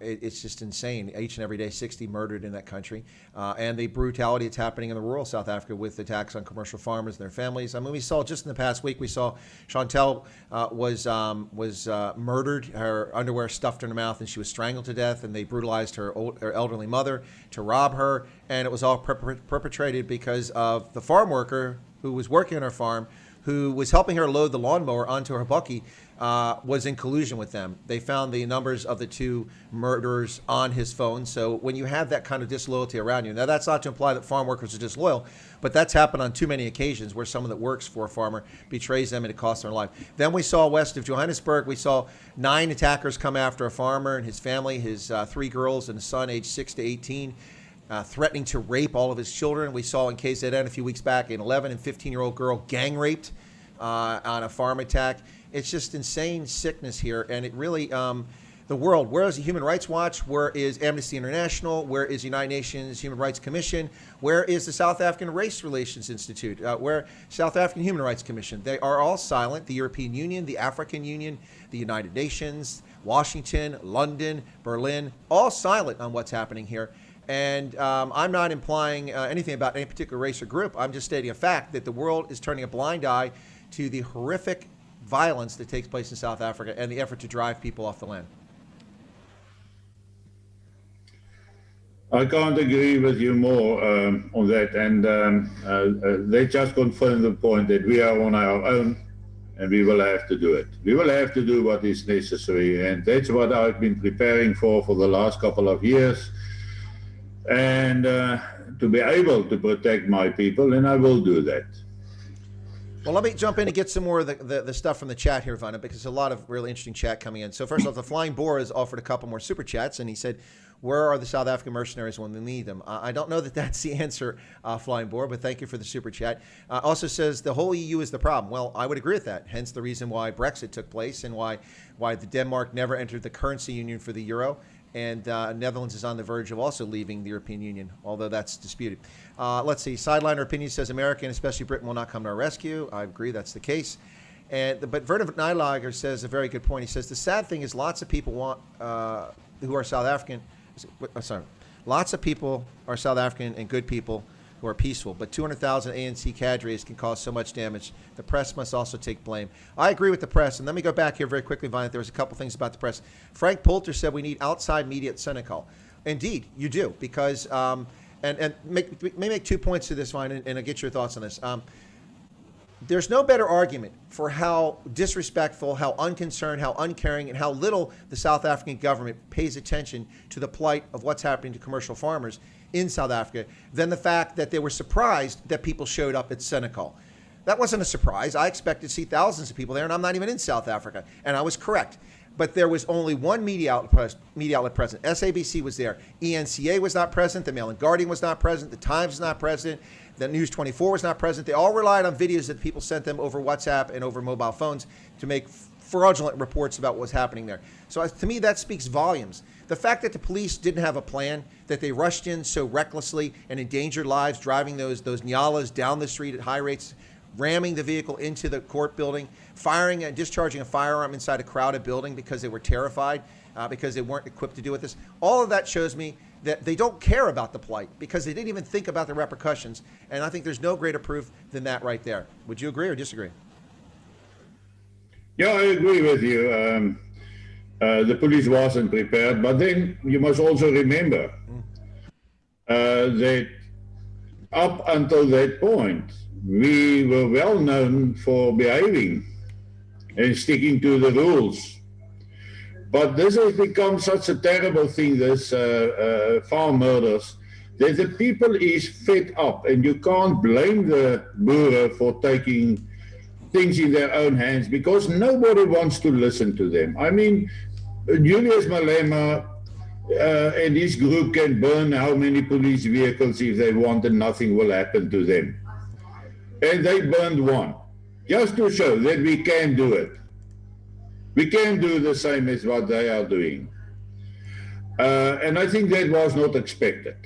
It's just insane. Each and every day, 60 murdered in that country. And the brutality that's happening in the rural South Africa with attacks on commercial farmers and their families. I mean, we saw just in the past week, we saw Chantel was murdered, her underwear stuffed in her mouth, and she was strangled to death, and they brutalized her elderly mother to rob her. And it was all perpetrated because of the farm worker who was working on her farm, who was helping her load the lawnmower onto her bucky, was in collusion with them. They found the numbers of the two murderers on his phone. So when you have that kind of disloyalty around you, now that's not to imply that farm workers are disloyal, but that's happened on too many occasions where someone that works for a farmer betrays them and it costs their life. Then we saw west of Johannesburg, we saw 9 attackers come after a farmer and his family, his 3 girls and a son aged 6 to 18. Threatening to rape all of his children. We saw in KZN a few weeks back an 11 and 15-year-old girl gang raped on a farm attack. It's just insane sickness here, and it really, the world, where is the Human Rights Watch? Where is Amnesty International? Where is the United Nations Human Rights Commission? Where is the South African Race Relations Institute? Where South African Human Rights Commission? They are all silent. The European Union, the African Union, the United Nations, Washington, London, Berlin, all silent on what's happening here. And I'm not implying anything about any particular race or group. I'm just stating a fact that the world is turning a blind eye to the horrific violence that takes place in South Africa and the effort to drive people off the land. I can't agree with you more on that. And they just confirm the point that we are on our own and we will have to do it. We will have to do what is necessary. And that's what I've been preparing for the last couple of years. And to be able to protect my people, and I will do that. Well, let me jump in and get some more of the stuff from the chat here, Wynand, because there's a lot of really interesting chat coming in. So first off, the Flying Boar has offered a couple more super chats, and he said, where are the South African mercenaries when we need them? I don't know that that's the answer, Flying Boar, but thank you for the super chat. Also says the whole EU is the problem. Well, I would agree with that, hence the reason why Brexit took place and why the Denmark never entered the currency union for the euro. And Netherlands is on the verge of also leaving the European Union, although that's disputed. Let's see. Sideliner Opinion says America and especially Britain will not come to our rescue. I agree that's the case. But Werner Nylager says a very good point. He says the sad thing is lots of people who are South African. Lots of people are South African and good people who are peaceful, but 200,000 ANC cadres can cause so much damage. The press must also take blame. I agree with the press, and let me go back here very quickly, Vine. There was a couple things about the press. Frank Poulter said we need outside media at Senegal. Indeed, you do, because, and make 2 points to this, Vine, and I'll get your thoughts on this. There's no better argument for how disrespectful, how unconcerned, how uncaring, and how little the South African government pays attention to the plight of what's happening to commercial farmers in South Africa than the fact that they were surprised that people showed up at Senegal. That wasn't a surprise. I expected to see thousands of people there, and I'm not even in South Africa, and I was correct. But there was only one media outlet present. SABC was there. ENCA was not present. The Mail and Guardian was not present. The Times was not present. The News 24 was not present. They all relied on videos that people sent them over WhatsApp and over mobile phones to make fraudulent reports about what was happening there. So to me, that speaks volumes. The fact that the police didn't have a plan, that they rushed in so recklessly and endangered lives, driving those Nyalas down the street at high rates, ramming the vehicle into the court building, firing and discharging a firearm inside a crowded building because they were terrified, because they weren't equipped to deal with this. All of that shows me that they don't care about the plight because they didn't even think about the repercussions. And I think there's no greater proof than that right there. Would you agree or disagree? Yeah, I agree with you. The police wasn't prepared, but then you must also remember that up until that point, we were well known for behaving and sticking to the rules. But this has become such a terrible thing, this farm murders, that the people is fed up, and you can't blame the Boer for taking things in their own hands because nobody wants to listen to them. I mean, Julius Malema and his group can burn how many police vehicles if they want and nothing will happen to them. And they burned one, just to show that we can do it. We can do the same as what they are doing. And I think that was not expected.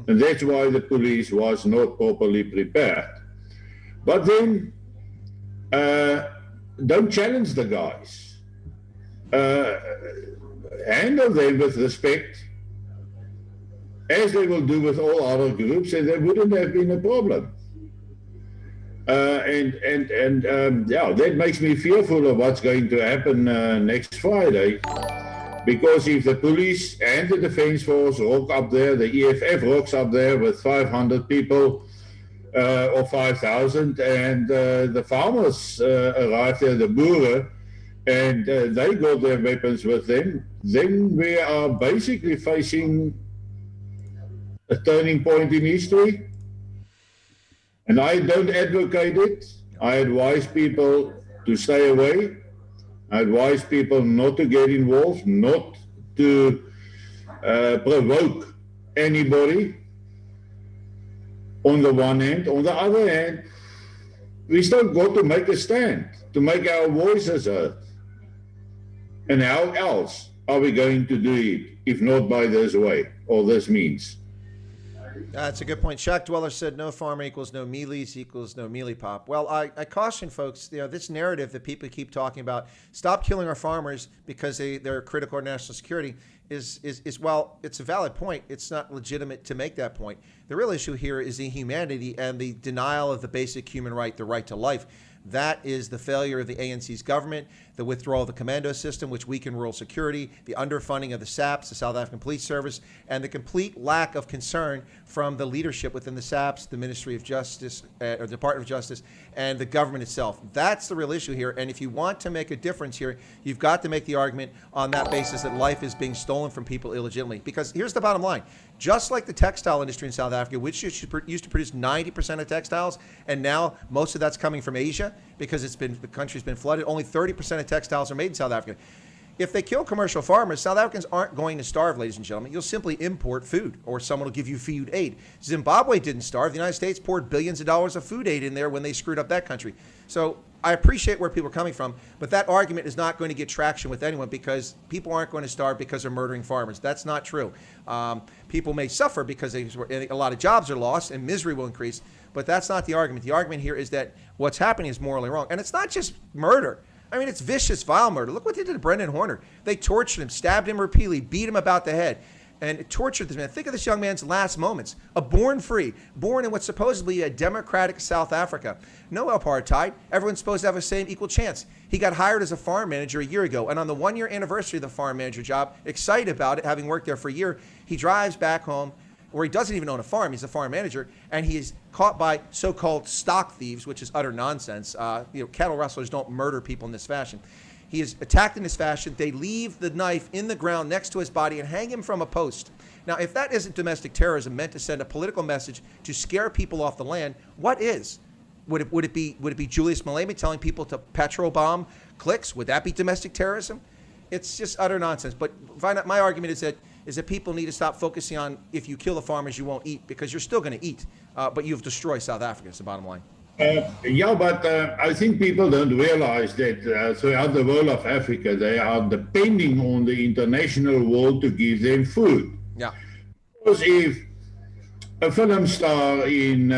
And that's why the police was not properly prepared. But then don't challenge the guys. Handle them with respect, as they will do with all other groups, and there wouldn't have been a problem. That makes me fearful of what's going to happen next Friday, because if the police and the defense force rock up there, the EFF rocks up there with 500 people or 5,000, and the farmers arrive there, the boeren, and they got their weapons with them, then we are basically facing a turning point in history. And I don't advocate it. I advise people to stay away. I advise people not to get involved, not to provoke anybody on the one hand. On the other hand, we still got to make a stand, to make our voices heard. And how else are we going to do it, if not by this way or this means? That's a good point. Shack Dweller said no farmer equals no mealies equals no mealie pop. Well, I caution folks, this narrative that people keep talking about, stop killing our farmers because they're critical of national security, is while it's a valid point, it's not legitimate to make that point. The real issue here is the inhumanity and the denial of the basic human right, the right to life. That is the failure of the ANC's government, the withdrawal of the commando system, which weakened rural security, the underfunding of the SAPs, the South African Police Service, and the complete lack of concern from the leadership within the SAPs, the Ministry of Justice, or Department of Justice, and the government itself. That's the real issue here. And if you want to make a difference here, you've got to make the argument on that basis that life is being stolen from people illegitimately. Because here's the bottom line. Just like the textile industry in South Africa, which used to produce 90% of textiles, and now most of that's coming from Asia because the country's been flooded. Only 30% of textiles are made in South Africa. If they kill commercial farmers, South Africans aren't going to starve, ladies and gentlemen. You'll simply import food, or someone will give you food aid. Zimbabwe didn't starve. The United States poured billions of dollars of food aid in there when they screwed up that country. So I appreciate where people are coming from, but that argument is not going to get traction with anyone because people aren't going to starve because they're murdering farmers. That's not true. People may suffer because a lot of jobs are lost and misery will increase, but that's not the argument. The argument here is that what's happening is morally wrong. And it's not just murder. I mean, it's vicious, vile murder. Look what they did to Brendan Horner. They tortured him, stabbed him repeatedly, beat him about the head, and tortured this man. Think of this young man's last moments. Born in what's supposedly a democratic South Africa. No apartheid. Everyone's supposed to have the same equal chance. He got hired as a farm manager a year ago, and on the 1-year anniversary of the farm manager job, excited about it, having worked there for a year, he drives back home, where he doesn't even own a farm. He's a farm manager, and he is caught by so-called stock thieves, which is utter nonsense. Cattle rustlers don't murder people in this fashion. He is attacked in this fashion. They leave the knife in the ground next to his body and hang him from a post. Now, if that isn't domestic terrorism meant to send a political message to scare people off the land, what is? Would it be Julius Malema telling people to petrol bomb cliques? Would that be domestic terrorism? It's just utter nonsense. But my argument is that people need to stop focusing on if you kill the farmers, you won't eat, because you're still going to eat, but you've destroyed South Africa. Is the bottom line. But I think people don't realize that throughout the whole of Africa, they are depending on the international world to give them food. Yeah. Because if a film star in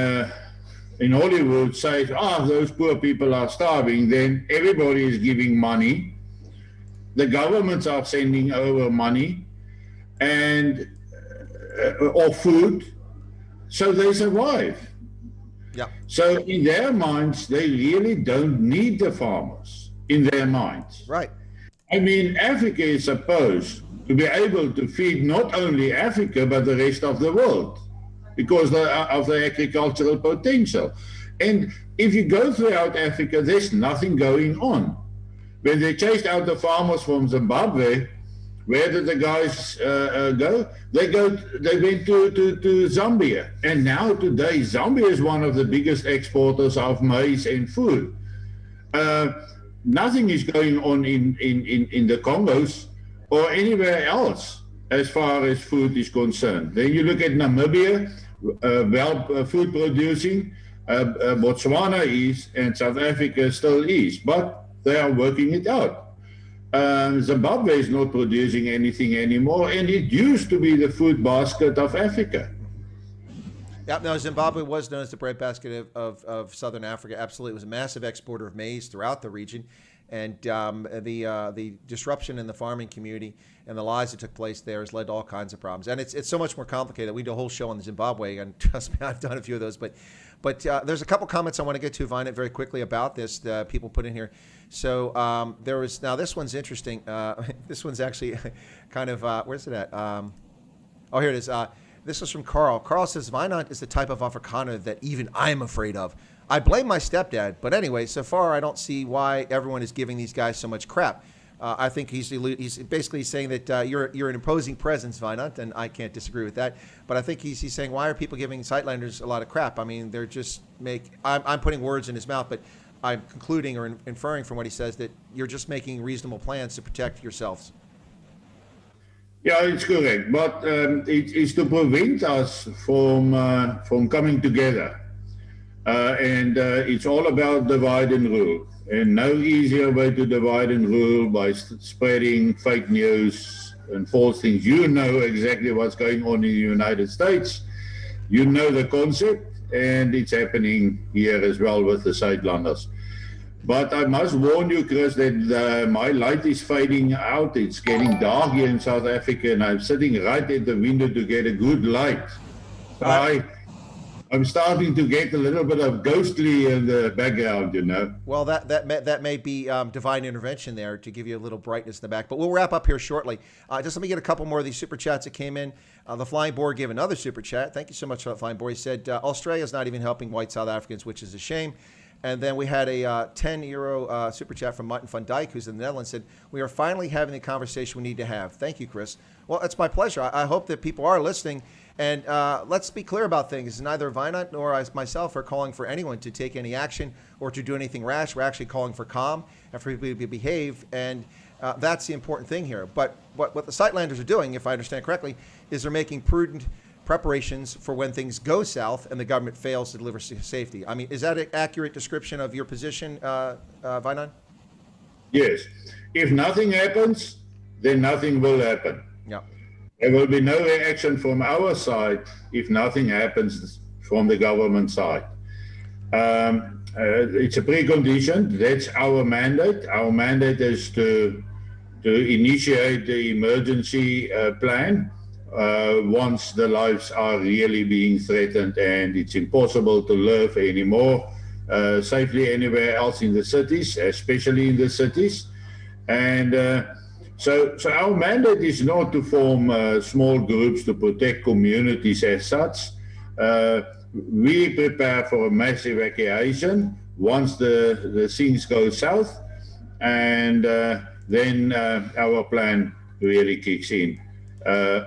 Hollywood says, those poor people are starving, then everybody is giving money. The governments are sending over money and or food, so they survive. Yeah. So in their minds, they really don't need the farmers in their minds. Right. I mean, Africa is supposed to be able to feed not only Africa, but the rest of the world because of the agricultural potential. And if you go throughout Africa, there's nothing going on. When they chased out the farmers from Zimbabwe, where did the guys go? They went to Zambia. And now today, Zambia is one of the biggest exporters of maize and food. Nothing is going on in the Congos or anywhere else as far as food is concerned. Then you look at Namibia, food producing, Botswana is, and South Africa still is, but they are working it out. Zimbabwe is not producing anything anymore, and it used to be the food basket of Africa. Yeah, no, Zimbabwe was known as the breadbasket of Southern Africa. Absolutely. It was a massive exporter of maize throughout the region. And the disruption in the farming community and the lies that took place there has led to all kinds of problems. And it's so much more complicated. We do a whole show on Zimbabwe, and trust me, I've done a few of those. But there's a couple comments I want to get to, Wynand, very quickly about this that people put in here. So there was, now this one's interesting. This one's actually kind of, where's it at? Oh, here it is. This is from Carl. Carl says, Wynand is the type of Afrikaner that even I'm afraid of. I blame my stepdad, but anyway, so far I don't see why everyone is giving these guys so much crap. I think he's basically saying that you're an imposing presence, Wynand, and I can't disagree with that. But I think he's saying, why are people giving Suidlanders a lot of crap? I mean, they're just I'm putting words in his mouth, but I'm concluding or inferring from what he says that you're just making reasonable plans to protect yourselves. Yeah, it's correct, but it is to prevent us from coming together, and it's all about divide and rule. And no easier way to divide and rule by spreading fake news and false things. You know exactly what's going on in the United States. You know the concept, and it's happening here as well with the Suidlanders. But I must warn you, Chris, that my light is fading out. It's getting dark here in South Africa, and I'm sitting right at the window to get a good light. I'm starting to get a little bit of ghostly in the background, you know. Well, that may be divine intervention there to give you a little brightness in the back. But we'll wrap up here shortly. Just let me get a couple more of these super chats that came in. The Flying Boar gave another super chat. Thank you so much for that, Flying Boar. He said, Australia's not even helping white South Africans, which is a shame. And then we had a 10 euro super chat from Martin van Dijk, who's in the Netherlands, said, we are finally having the conversation we need to have. Thank you, Chris. Well, it's my pleasure. I hope that people are listening. And let's be clear about things. Neither Wynand nor myself are calling for anyone to take any action or to do anything rash. We're actually calling for calm and for people to behave. And that's the important thing here. But what the Suidlanders are doing, if I understand correctly, is they're making prudent preparations for when things go south and the government fails to deliver safety. I mean, is that an accurate description of your position, Wynand? Yes. If nothing happens, then nothing will happen. Yeah. There will be no reaction from our side if nothing happens from the government side. It's a precondition. That's our mandate. Our mandate is to initiate the emergency plan once the lives are really being threatened and it's impossible to live anymore safely anywhere else in the cities, especially in the cities. And so our mandate is not to form small groups to protect communities as such. We prepare for a mass evacuation once the things go south, and then our plan really kicks in.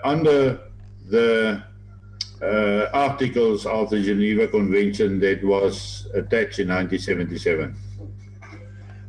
Under the articles of the Geneva Convention that was attached in 1977.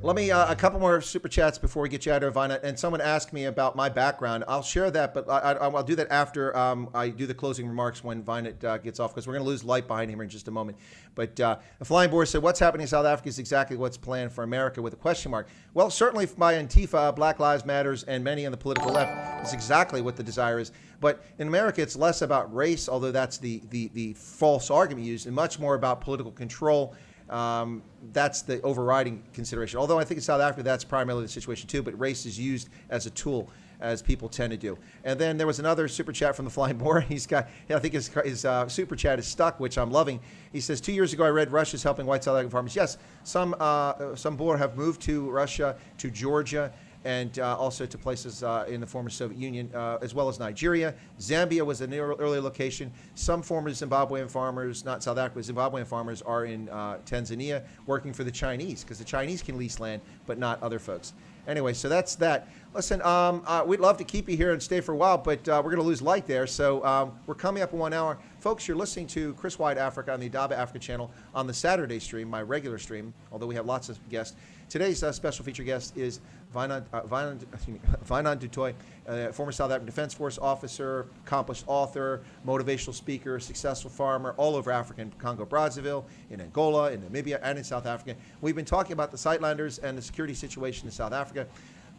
Let me, a couple more super chats before we get you out of Wynand. And someone asked me about my background. I'll share that, but I'll do that after I do the closing remarks when Wynand gets off, because we're going to lose light behind him in just a moment. But the Flying Boar said, what's happening in South Africa is exactly what's planned for America with a question mark. Well, certainly by Antifa, Black Lives Matters, and many on the political left, is exactly what the desire is. But in America, it's less about race, although that's the false argument used, and much more about political control. That's the overriding consideration. Although I think in South Africa, that's primarily the situation too, but race is used as a tool, as people tend to do. And then there was another super chat from the Flying Boar. He's got, I think his super chat is stuck, which I'm loving. He says, 2 years ago, I read Russia's helping white South African farmers. Yes, some Boer have moved to Russia, to Georgia, and also to places in the former Soviet Union, as well as Nigeria. Zambia was an earlier location. Some former Zimbabwean farmers, not South Africa, Zimbabwean farmers are in Tanzania working for the Chinese, because the Chinese can lease land, but not other folks. Anyway, so that's that. Listen, we'd love to keep you here and stay for a while, but we're going to lose light there. So we're coming up in 1 hour. Folks, you're listening to Chris Wide Africa on the Adaba Africa channel on the Saturday stream, my regular stream, although we have lots of guests. Today's special feature guest is Wynand du Toit, former South African Defense Force officer, accomplished author, motivational speaker, successful farmer all over Africa, in Congo, Brazzaville, in Angola, in Namibia, and in South Africa. We've been talking about the Suidlanders and the security situation in South Africa.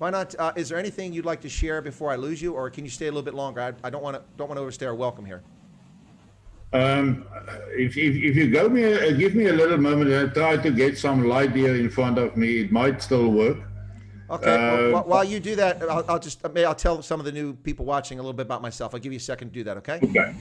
Wynand, is there anything you'd like to share before I lose you, or can you stay a little bit longer? I don't want to overstay our welcome here. Um, if you give me a little moment and try to get some light here in front of me, it might still work. Okay. Well, while you do that, I'll tell some of the new people watching a little bit about myself. I'll give you a second to do that. Okay. Okay.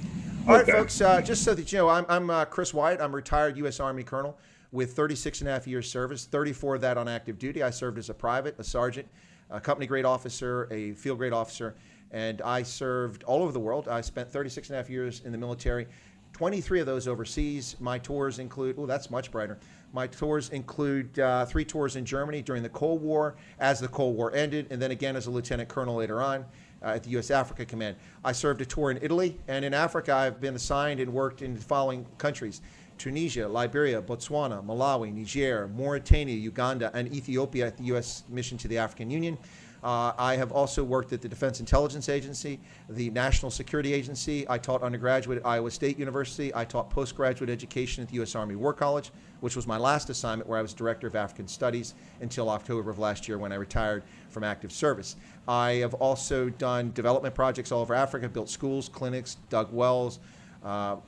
All right, folks. Just so that you know, I'm Chris Wyatt. I'm a retired U.S. Army colonel with 36 and a half years service. 34 of that on active duty. I served as a private, a sergeant, a company grade officer, a field grade officer, and I served all over the world. I spent 36 and a half years in the military. 23 of those overseas. My tours include, oh, that's much brighter. My tours include 3 tours in Germany during the Cold War, as the Cold War ended, and then again as a lieutenant colonel later on at the U.S. Africa Command. I served a tour in Italy, and in Africa I've been assigned and worked in the following countries: Tunisia, Liberia, Botswana, Malawi, Niger, Mauritania, Uganda, and Ethiopia at the U.S. mission to the African Union. I have also worked at the Defense Intelligence Agency, the National Security Agency. I taught undergraduate at Iowa State University. I taught postgraduate education at the U.S. Army War College, which was my last assignment, where I was Director of African Studies until October of last year when I retired from active service. I have also done development projects all over Africa, built schools, clinics, dug wells,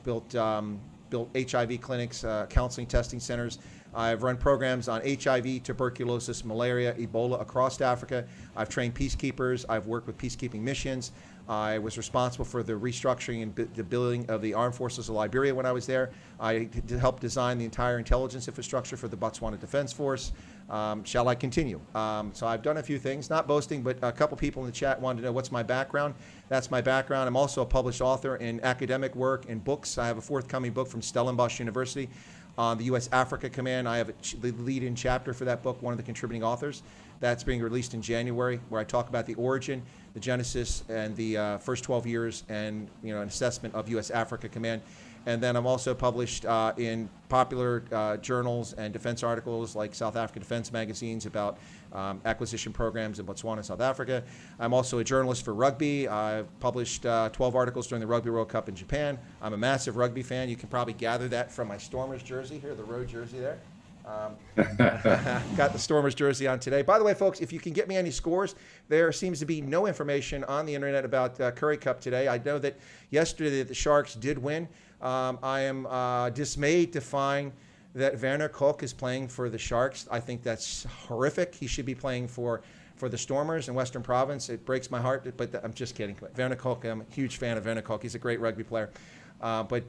built HIV clinics, counseling testing centers. I've run programs on HIV, tuberculosis, malaria, Ebola across Africa. I've trained peacekeepers. I've worked with peacekeeping missions. I was responsible for the restructuring and the building of the armed forces of Liberia when I was there. I helped design the entire intelligence infrastructure for the Botswana Defense Force. Shall I continue? So I've done a few things, not boasting, but a couple people in the chat wanted to know what's my background. That's my background. I'm also a published author in academic work and books. I have a forthcoming book from Stellenbosch University on the U.S. Africa Command. I have the lead-in chapter for that book, one of the contributing authors. That's being released in January, where I talk about the origin, the genesis, and the first 12 years, and an assessment of U.S. Africa Command. And then I'm also published in popular journals and defense articles like South African Defense magazines about acquisition programs in Botswana and South Africa. I'm also a journalist for rugby. I've published 12 articles during the Rugby World Cup in Japan. I'm a massive rugby fan. You can probably gather that from my Stormers jersey here, the road jersey there. Got the Stormers jersey on today. By the way, folks, if you can get me any scores, there seems to be no information on the internet about Currie Cup today. I know that yesterday the Sharks did win. I am dismayed to find that Werner Kok is playing for the Sharks. I think that's horrific. He should be playing for the Stormers in Western Province. It breaks my heart, but I'm just kidding. Werner Kok, I'm a huge fan of Werner Kok. He's a great rugby player.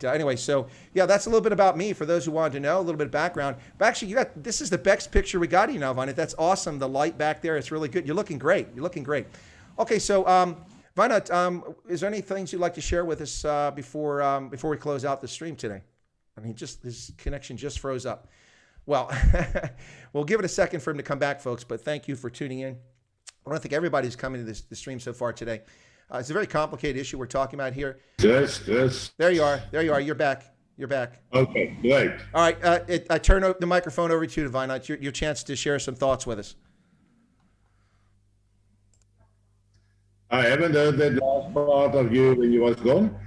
Anyway, so yeah, that's a little bit about me for those who wanted to know, a little bit of background. But actually, this is the best picture we got of you now, Wynand. That's awesome. The light back there, it's really good. You're looking great. Okay, so Wynand, is there any things you'd like to share with us before we close out the stream today? I mean, his connection just froze up. Well, we'll give it a second for him to come back, folks, but thank you for tuning in. I want to thank everybody who's coming to the stream so far today. It's a very complicated issue we're talking about here. Yes. There you are. You're back. Okay, great. All right. I turn the microphone over to you, Wynand. Your chance to share some thoughts with us. I haven't heard that last part of you when you was gone.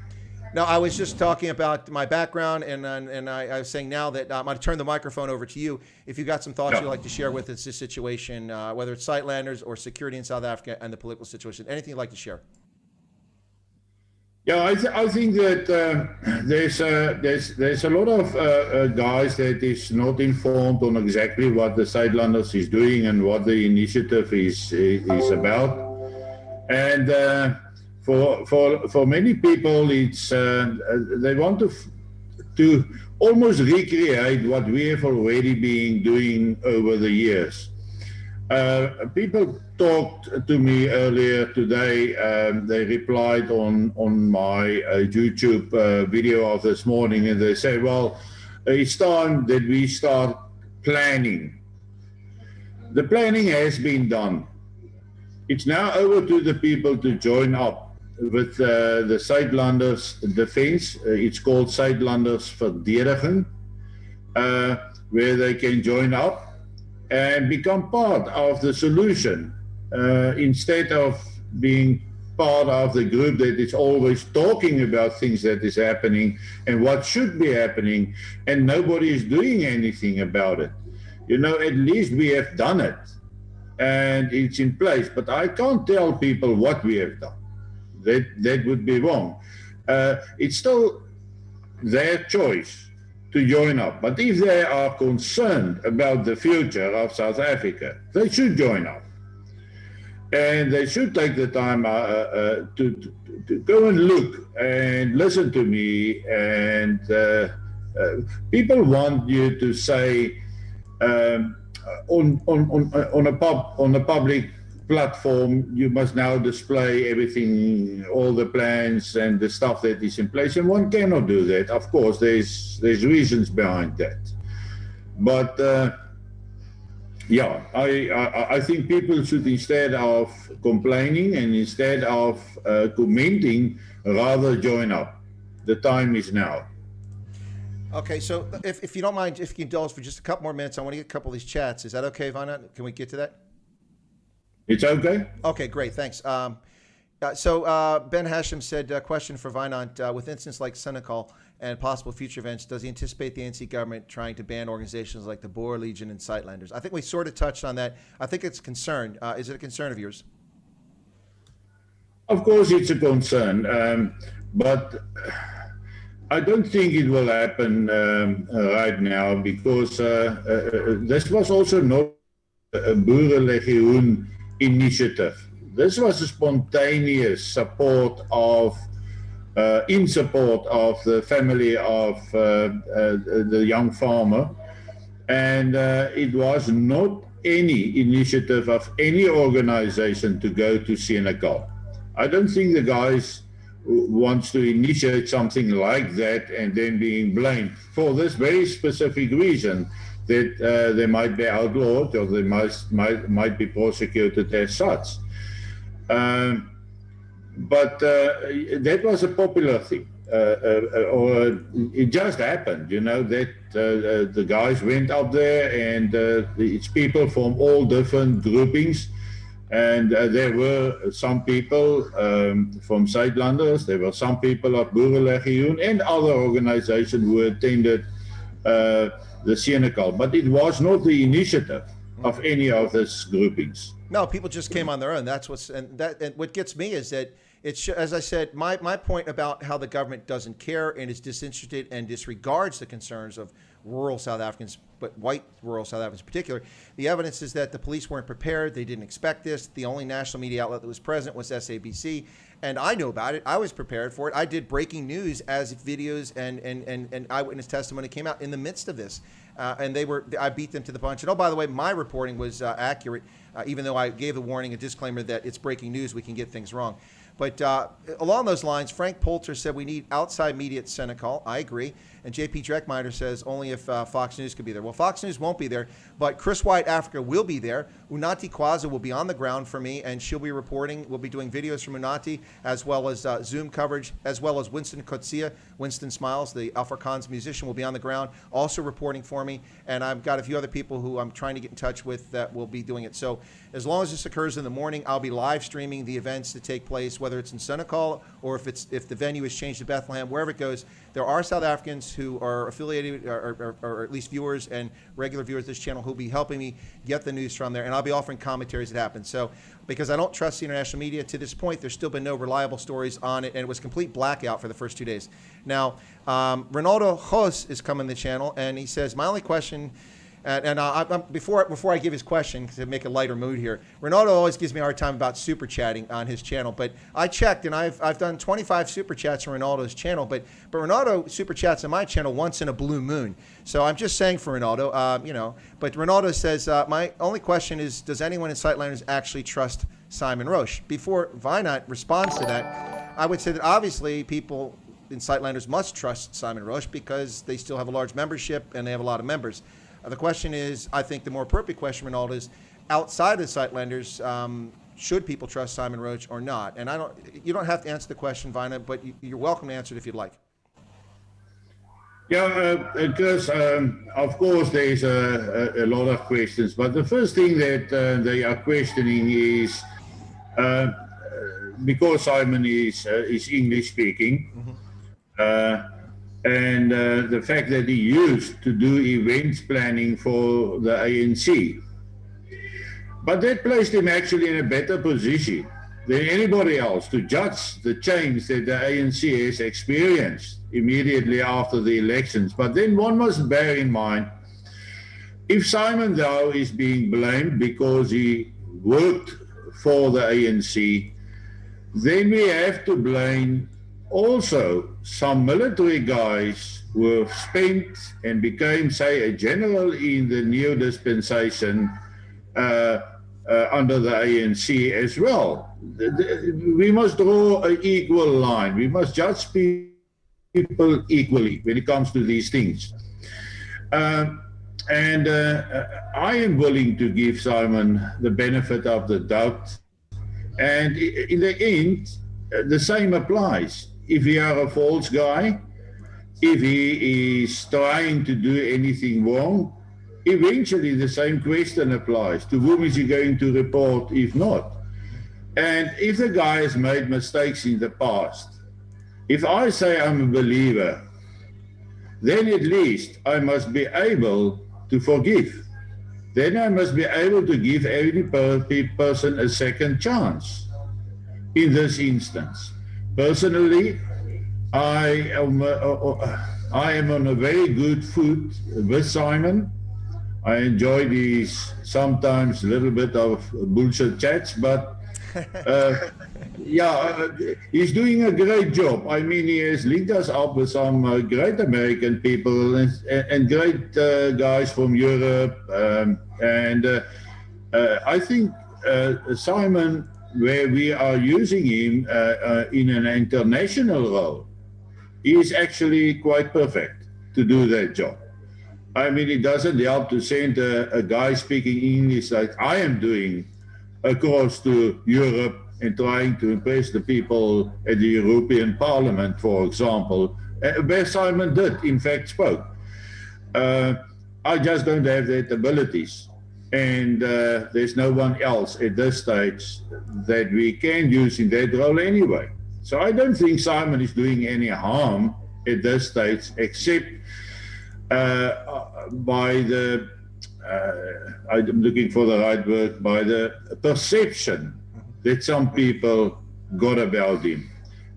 No, I was just talking about my background, and I was saying now that I'm going to turn the microphone over to you. If you got some thoughts you'd like to share with us, this situation, whether it's Suidlanders or security in South Africa and the political situation, anything you'd like to share. Yeah, I think that there's a lot of guys that is not informed on exactly what the Suidlanders is doing and what the initiative is about, and for many people, it's they want to almost recreate what we have already been doing over the years. People talked to me earlier today. They replied on my YouTube video of this morning, and they say, well, it's time that we start planning. The planning has been done. It's now over to the people to join up with the Suidlanders defense. It's called Suidlanders Verdediging, where they can join up and become part of the solution instead of being part of the group that is always talking about things that is happening and what should be happening, and nobody is doing anything about it. At least we have done it and it's in place, but I can't tell people what we have done. That would be wrong. It's still their choice to join up. But if they are concerned about the future of South Africa, they should join up. And they should take the time to go and look and listen to me. And people want you to say on a public platform, you must now display everything, all the plans and the stuff that is in place. And one cannot do that. Of course, there's reasons behind that. But yeah, I think people should, instead of complaining and instead of commenting, rather join up. The time is now. Okay, so if you don't mind, if you can indulge for just a couple more minutes, I want to get a couple of these chats. Is that okay, Wynand? Can we get to that? It's okay. Okay, great, thanks. So Ben Hashem said, question for Wynand, with incidents like Senegal and possible future events, does he anticipate the ANC government trying to ban organizations like the Boer Legion and Suidlanders? I think we sort of touched on that. I think it's a concern. Is it a concern of yours? Of course, it's a concern, but I don't think it will happen right now, because this was also not a Boerenlegioen initiative. This was a spontaneous support of, in support of the family of the young farmer. And it was not any initiative of any organization to go to Senegal. I don't think the guys wants to initiate something like that and then being blamed for this very specific reason that they might be outlawed or they might be prosecuted as such. But that was a popular thing, or it just happened, you know, that the guys went up there, and it's people from all different groupings, and there were some people from Suidlanders, there were some people of Boerenlegioen and other organizations who attended the Senegal, but it was not the initiative of any of these groupings. No, people just came on their own. That's what's, and what gets me is that it's, as I said, my point about how the government doesn't care and is disinterested and disregards the concerns of rural South Africans, but white rural South Africans in particular. The evidence is that the police weren't prepared. They didn't expect this. The only national media outlet that was present was SABC. And I knew about it. I was prepared for it. I did breaking news as videos and eyewitness testimony came out in the midst of this. And I beat them to the punch. And oh, by the way, my reporting was accurate, even though I gave the warning, a disclaimer that it's breaking news, we can get things wrong. But along those lines, Frank Poulter said we need outside media at Senegal. I agree. And JP Dreckmeyer says only if Fox News could be there. Well, Fox News won't be there, but Chris White Africa will be there. Unati Kwaza will be on the ground for me, and she'll be reporting. We'll be doing videos from Unati, as well as Zoom coverage, as well as Winston Kotsia. Winston Smiles, the Afrikaans musician, will be on the ground, also reporting for me. And I've got a few other people who I'm trying to get in touch with that will be doing it. So as long as this occurs in the morning, I'll be live streaming the events that take place, whether it's in Senegal or if the venue is changed to Bethlehem, wherever it goes. There are South Africans who are affiliated or at least viewers and regular viewers of this channel who will be helping me get the news from there, and I'll be offering commentaries that happen. So because I don't trust the international media, to this point, there's still been no reliable stories on it, and it was complete blackout for the first 2 days. Now, Ronaldo Jos is coming to the channel, and he says, my only question, before I give his question, to make a lighter mood here, Ronaldo always gives me a hard time about super chatting on his channel, but I checked, and I've done 25 super chats on Ronaldo's channel, but Ronaldo super chats on my channel once in a blue moon. So I'm just saying for Ronaldo, but Ronaldo says, my only question is, does anyone in Suidlanders actually trust Simon Roche? Before Wynand responds to that, I would say that obviously people in Suidlanders must trust Simon Roche because they still have a large membership and they have a lot of members. The question is, I think the more appropriate question, Ronaldo, is outside of Suidlanders, should people trust Simon Roche or not? And you don't have to answer the question, Wynand, but you're welcome to answer it if you'd like. Yeah, Chris, of course there's a lot of questions, but the first thing that they are questioning is, because Simon is English speaking, and the fact that he used to do events planning for the ANC. But that placed him actually in a better position than anybody else to judge the change that the ANC has experienced immediately after the elections. But then one must bear in mind, if Simon Dow is being blamed because he worked for the ANC, then we have to blame also some military guys who have spent and became, say, a general in the new dispensation under the ANC as well. We must draw an equal line. We must judge people equally when it comes to these things. I am willing to give Simon the benefit of the doubt. And in the end, the same applies. If you are a false guy, if he is trying to do anything wrong, eventually the same question applies. To whom is he going to report if not? And if the guy has made mistakes in the past, if I say I'm a believer, then at least I must be able to forgive. Then I must be able to give every person a second chance. In this instance, personally, I am on a very good foot with Simon. I enjoy these sometimes a little bit of bullshit chats, but he's doing a great job. I mean, he has linked us up with some great American people and great guys from Europe. I think Simon, where we are using him in an international role, he is actually quite perfect to do that job. I mean, it doesn't help to send a guy speaking English like I am doing across to Europe and trying to impress the people at the European Parliament, for example, where Simon did, in fact, spoke. I just don't have that abilities. And there's no one else at this stage that we can use in that role anyway. So I don't think Simon is doing any harm at this stage, except by the, I'm looking for the right word, by the perception that some people got about him.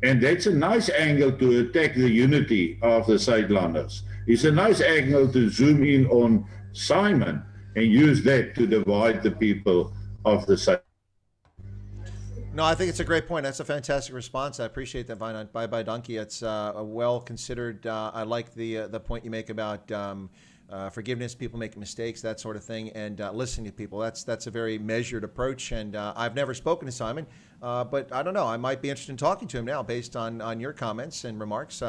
And that's a nice angle to attack the unity of the Suidlanders. It's a nice angle to zoom in on Simon and use that to divide the people of the Suidlanders. No, I think it's a great point. That's a fantastic response. I appreciate that, Wynand. Bye, Donkey. It's a well considered. I like the point you make about forgiveness, people making mistakes, that sort of thing, and listening to people. That's a very measured approach. And I've never spoken to Simon, but I don't know. I might be interested in talking to him now, based on your comments and remarks.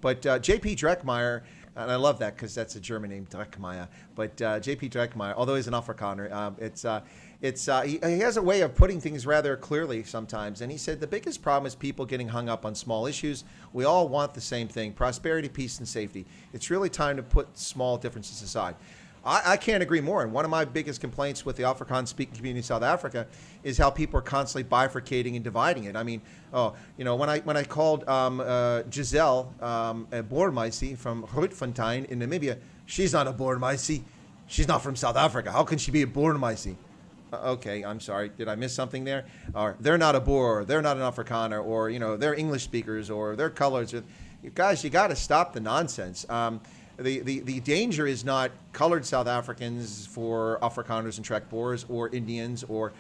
But J.P. Dreckmeyer. And I love that because that's a German name, Dreckmeyer. But J.P. Dreckmeyer, although he's an Afrikaner, he has a way of putting things rather clearly sometimes. And he said the biggest problem is people getting hung up on small issues. We all want the same thing: prosperity, peace, and safety. It's really time to put small differences aside. I can't agree more. And one of my biggest complaints with the Afrikaans-speaking community in South Africa is how people are constantly bifurcating and dividing it. I mean, when I called Giselle a Boermeisie from Grootfontein in Namibia, she's not a Boermeisie. She's not from South Africa. How can she be a Boermeisie? Okay, I'm sorry. Did I miss something there? Or they're not a Boer. They're not an Afrikaner. Or they're English speakers. Or they're colors. You guys, you got to stop the nonsense. The danger is not colored South Africans for Afrikaners and Trek Boers or Indians or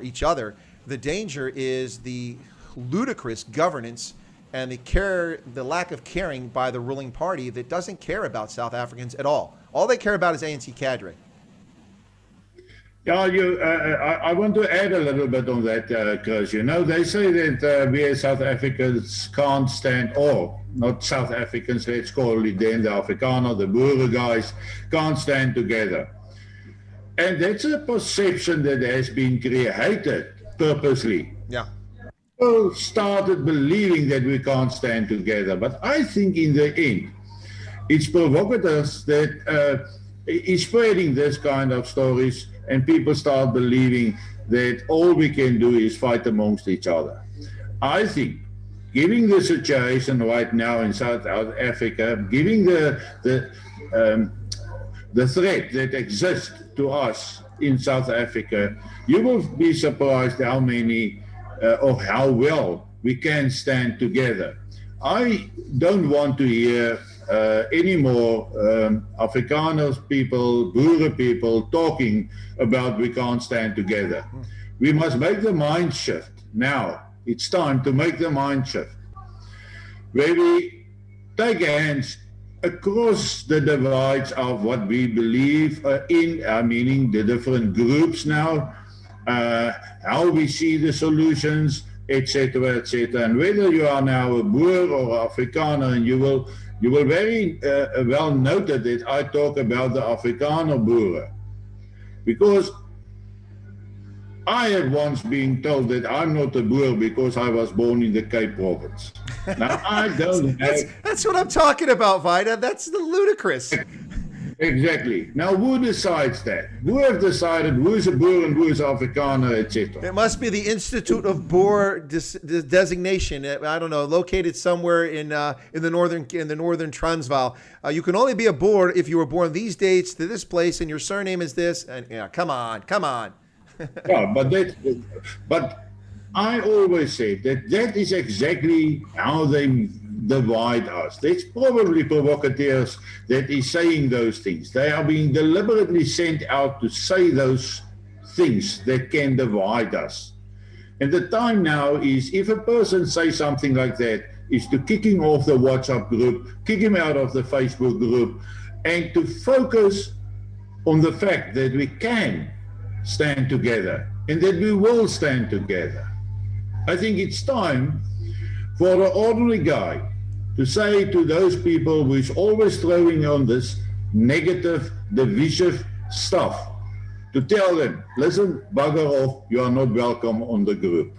each other. The danger is the ludicrous governance and the lack of caring by the ruling party that doesn't care about South Africans at all. All they care about is ANC cadre. Yeah, I want to add a little bit on that, Chris. They say that we as South Africans can't stand, or not South Africans, let's call it then the Afrikaner, the Boer guys, can't stand together. And that's a perception that has been created purposely. Yeah. People started believing that we can't stand together. But I think in the end, it's provocateurs that is spreading this kind of stories, and people start believing that all we can do is fight amongst each other. I think, given the situation right now in South Africa, given the threat that exists to us in South Africa, you will be surprised how many of how well we can stand together. I don't want to hear any more Afrikaners people, Boer people talking about we can't stand together. We must make the mind shift now. It's time to make the mind shift, where we take hands across the divides of what we believe in, meaning the different groups now, how we see the solutions, etc., etc. And whether you are now a Boer or Afrikaner, and you will very well note that I talk about the Afrikaner Boer, because I have once been told that I'm not a Boer because I was born in the Cape Province. Now, I don't have... That's what I'm talking about, Wynand. That's ludicrous. Exactly. Now, who decides that? Who have decided who is a Boer and who is Afrikaner, etc.? It must be the Institute of Boer designation. I don't know, located somewhere in the northern Transvaal. You can only be a Boer if you were born these dates to this place and your surname is this. And yeah, come on. Yeah, but I always say that is exactly how they divide us. There's probably provocateurs that is saying those things. They are being deliberately sent out to say those things that can divide us. And the time now is, if a person says something like that, is to kick him off the WhatsApp group, kick him out of the Facebook group, and to focus on the fact that we can stand together and that we will stand together. I think it's time for an ordinary guy to say to those people who is always throwing on this negative, divisive stuff, to tell them, listen, bugger off, you are not welcome on the group.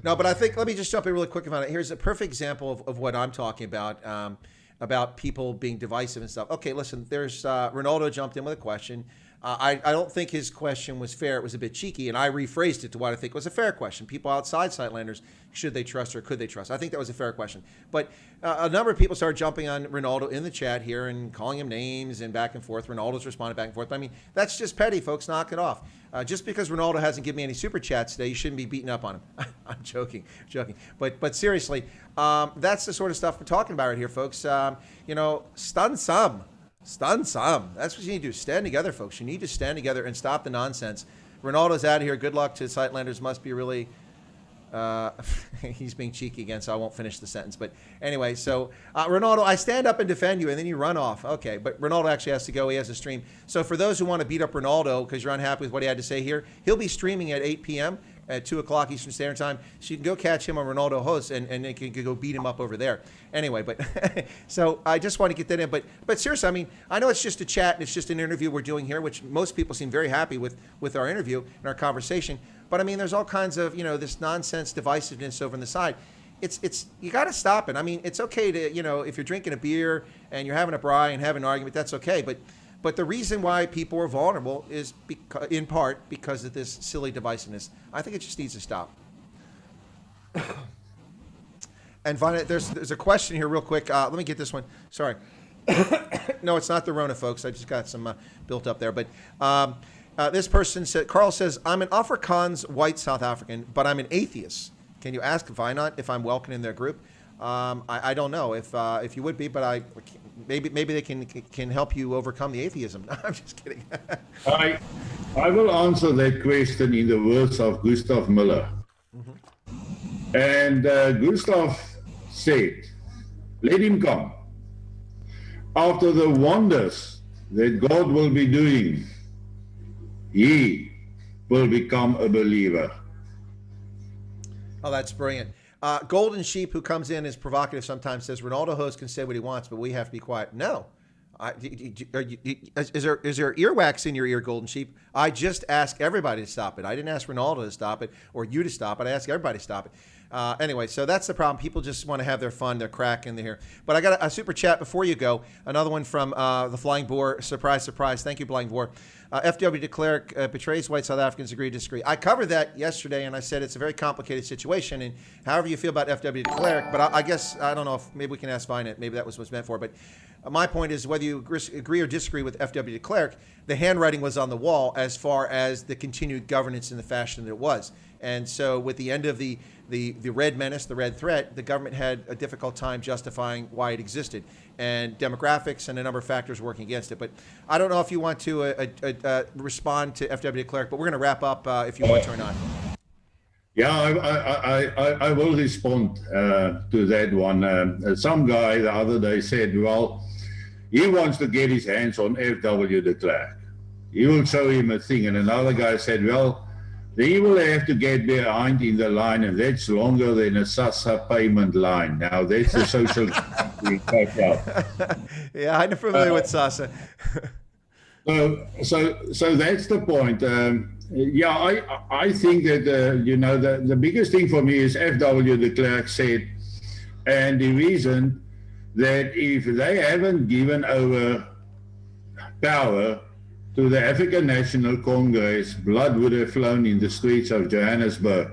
No, but I think, let me just jump in really quick about it. Here's a perfect example of what I'm talking about people being divisive and stuff. Okay, listen, there's Ronaldo jumped in with a question. I don't think his question was fair. It was a bit cheeky, and I rephrased it to what I think was a fair question. People outside Suidlanders, should they trust or could they trust? I think that was a fair question. But a number of people started jumping on Ronaldo in the chat here and calling him names and back and forth. Ronaldo's responded back and forth. But I mean, that's just petty, folks. Knock it off. Just because Ronaldo hasn't given me any super chats today, you shouldn't be beating up on him. I'm joking. But seriously, that's the sort of stuff we're talking about right here, folks. Stun some. That's what you need to do. Stand together, folks. You need to stand together and stop the nonsense. Ronaldo's out of here. Good luck to Suidlanders. Must be really... he's being cheeky again, so I won't finish the sentence. But anyway, so Ronaldo, I stand up and defend you, and then you run off. Okay, but Ronaldo actually has to go. He has a stream. So for those who want to beat up Ronaldo because you're unhappy with what he had to say here, he'll be streaming at 8 p.m. at 2 o'clock Eastern Standard Time. So you can go catch him on Ronaldo Hosts, and then you can go beat him up over there. Anyway, but so I just want to get that in. But seriously, I mean, I know it's just a chat and it's just an interview we're doing here, which most people seem very happy with our interview and our conversation. But I mean, there's all kinds of, this nonsense divisiveness over on the side. It's you got to stop it. I mean, it's okay to, if you're drinking a beer and you're having a braai and having an argument, that's okay. But the reason why people are vulnerable is in part because of this silly divisiveness. I think it just needs to stop. And Vanya, there's a question here real quick. Let me get this one. Sorry. No, it's not the Rona, folks. I just got some built up there. But this person said, Carl says, I'm an Afrikaans white South African, but I'm an atheist. Can you ask Wynand if I'm welcome in their group? I don't know if you would be, but maybe they can help you overcome the atheism. I'm just kidding. I will answer that question in the words of Gustav Miller. Mm-hmm. And Gustav said, let him come. After the wonders that God will be doing, he will become a believer. Oh, that's brilliant. Golden Sheep, who comes in, is provocative sometimes, says Ronaldo host can say what he wants, but we have to be quiet. No. Is there earwax in your ear, Golden Sheep? I just asked everybody to stop it. I didn't ask Ronaldo to stop it or you to stop it. I asked everybody to stop it. Anyway, so that's the problem. People just want to have their fun, their crack in here. But I got a super chat before you go. Another one from the Flying Boar. Surprise, surprise. Thank you, Flying Boar. FW de Klerk betrays white South Africans. Agree, disagree. I covered that yesterday, and I said it's a very complicated situation. And however you feel about FW de Klerk, but I guess, I don't know if maybe we can ask Vynand. Maybe that was what's meant for. But my point is whether you agree or disagree with F.W. de Klerk, the handwriting was on the wall as far as the continued governance in the fashion that it was. And so with the end of the red menace, the red threat, the government had a difficult time justifying why it existed. And demographics and a number of factors working against it. But I don't know if you want to respond to F.W. de Klerk, but we're going to wrap up if you want to or not. Yeah, I will respond to that one. Some guy the other day said, well, he wants to get his hands on F.W. de Klerk. He will show him a thing. And another guy said, well, he will have to get behind in the line, and that's longer than a SASSA payment line. Now, that's the social we take out. Yeah, I'm familiar with SASSA. So that's the point. I think that the biggest thing for me is F.W. de Klerk said, and the reason that if they haven't given over power to the African National Congress, blood would have flown in the streets of Johannesburg.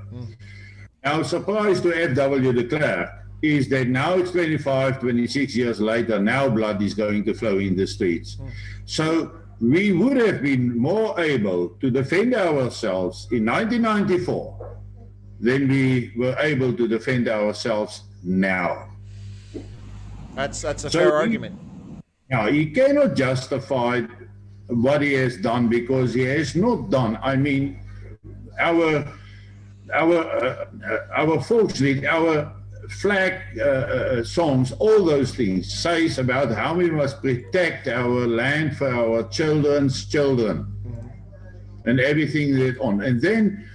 Now, surprise to F.W. de Klerk is that now it's 25, 26 years later, now blood is going to flow in the streets. So we would have been more able to defend ourselves in 1994 than we were able to defend ourselves now. That's a fair argument. Now, he cannot justify what he has done because he has not done. I mean, our volkslied, our flag songs, all those things says about how we must protect our land for our children's children and everything that on. And then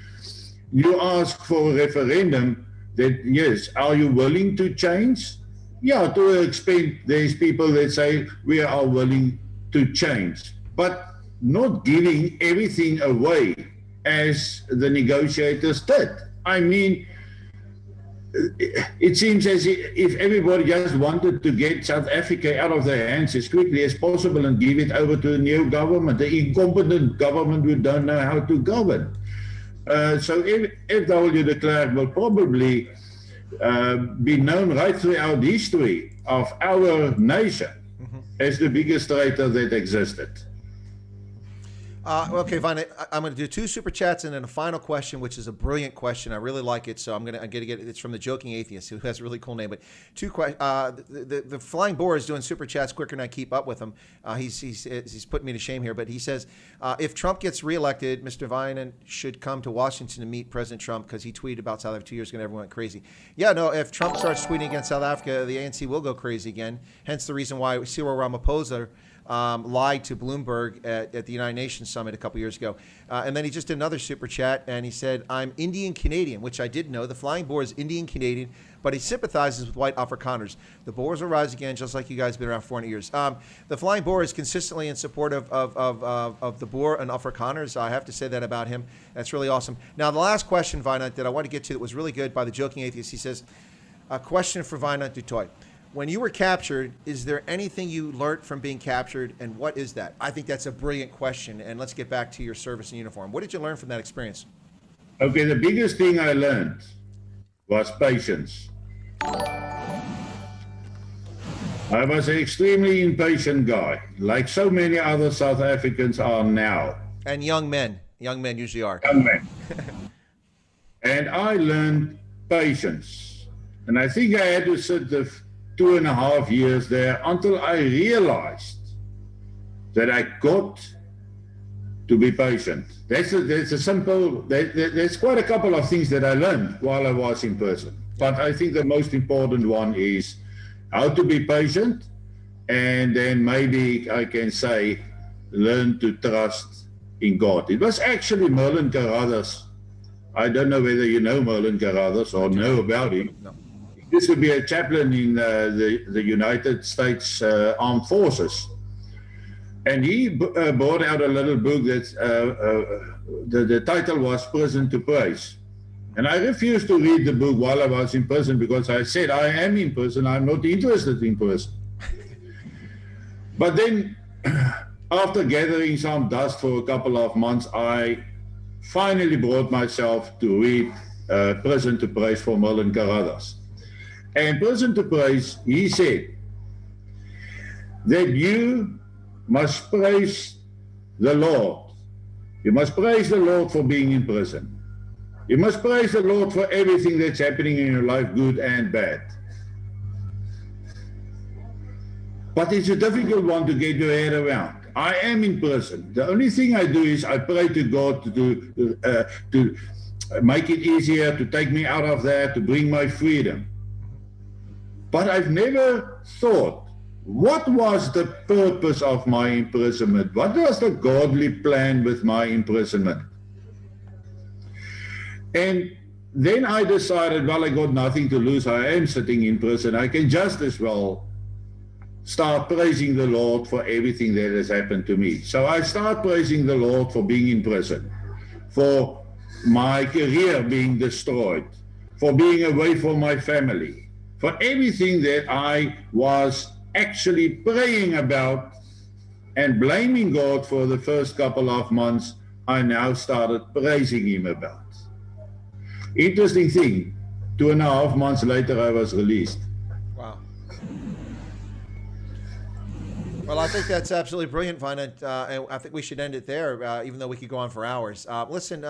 you ask for a referendum that, yes, are you willing to change? Yeah, to an extent, there's people that say we are willing to change, but not giving everything away as the negotiators did. I mean, it seems as if everybody just wanted to get South Africa out of their hands as quickly as possible and give it over to a new government, the incompetent government who don't know how to govern. So F.W. de Klerk will probably be known right throughout history of our nation as the biggest traitor that existed. Okay, Vine, I'm going to do 2 super chats and then a final question, which is a brilliant question. I really like it, so I'm going to get it. It's from the Joking Atheist, who has a really cool name. But the Flying Boar is doing super chats quicker than I keep up with him. He's putting me to shame here, but he says if Trump gets reelected, Mr. Vine should come to Washington to meet President Trump because he tweeted about South Africa 2 years ago and everyone went crazy. Yeah, no, if Trump starts tweeting against South Africa, the ANC will go crazy again. Hence the reason why Cyril Ramaphosa lied to Bloomberg at the United Nations Summit a couple years ago. And then he just did another super chat, and he said, I'm Indian-Canadian, which I didn't know. The Flying Boar is Indian-Canadian, but he sympathizes with white Afrikaners. The Boers will rise again, just like you guys have been around for 400 years. The Flying Boar is consistently in support of the Boer and Afrikaners. I have to say that about him. That's really awesome. Now, the last question, Wynand, that I want to get to that was really good by the Joking Atheist. He says, a question for Wynand du Toit. When you were captured, is there anything you learned from being captured, and what is that? I think that's a brilliant question, and let's get back to your service in uniform. What did you learn from that experience? Okay, the biggest thing I learned was patience. I was an extremely impatient guy, like so many other South Africans are now. And young men usually are. Young men. And I learned patience. And I think I had to sit the 2.5 years there until I realized that I got to be patient. That's a simple, there's quite a couple of things that I learned while I was in prison. But I think the most important one is how to be patient, and then maybe I can say, learn to trust in God. It was actually Merlin Carruthers. I don't know whether you know Merlin Carruthers or know about him. No. This would be a chaplain in the United States Armed Forces. And he brought out a little book that the title was Prison to Praise. And I refused to read the book while I was in prison because I said, I am in prison, I'm not interested in prison. But then, after gathering some dust for a couple of months, I finally brought myself to read Prison to Praise for Merlin Carruthers. And Prison to Praise, he said, that you must praise the Lord. You must praise the Lord for being in prison. You must praise the Lord for everything that's happening in your life, good and bad. But it's a difficult one to get your head around. I am in prison. The only thing I do is I pray to God to make it easier, to take me out of that, to bring my freedom. But I've never thought, what was the purpose of my imprisonment? What was the godly plan with my imprisonment? And then I decided, well, I got nothing to lose. I am sitting in prison. I can just as well start praising the Lord for everything that has happened to me. So I start praising the Lord for being in prison, for my career being destroyed, for being away from my family, for everything that I was actually praying about and blaming God for the first couple of months, I now started praising Him about. Interesting thing, 2.5 months later I was released. Wow. Well, I think that's absolutely brilliant, Wynand, and I think we should end it there, even though we could go on for hours. Listen,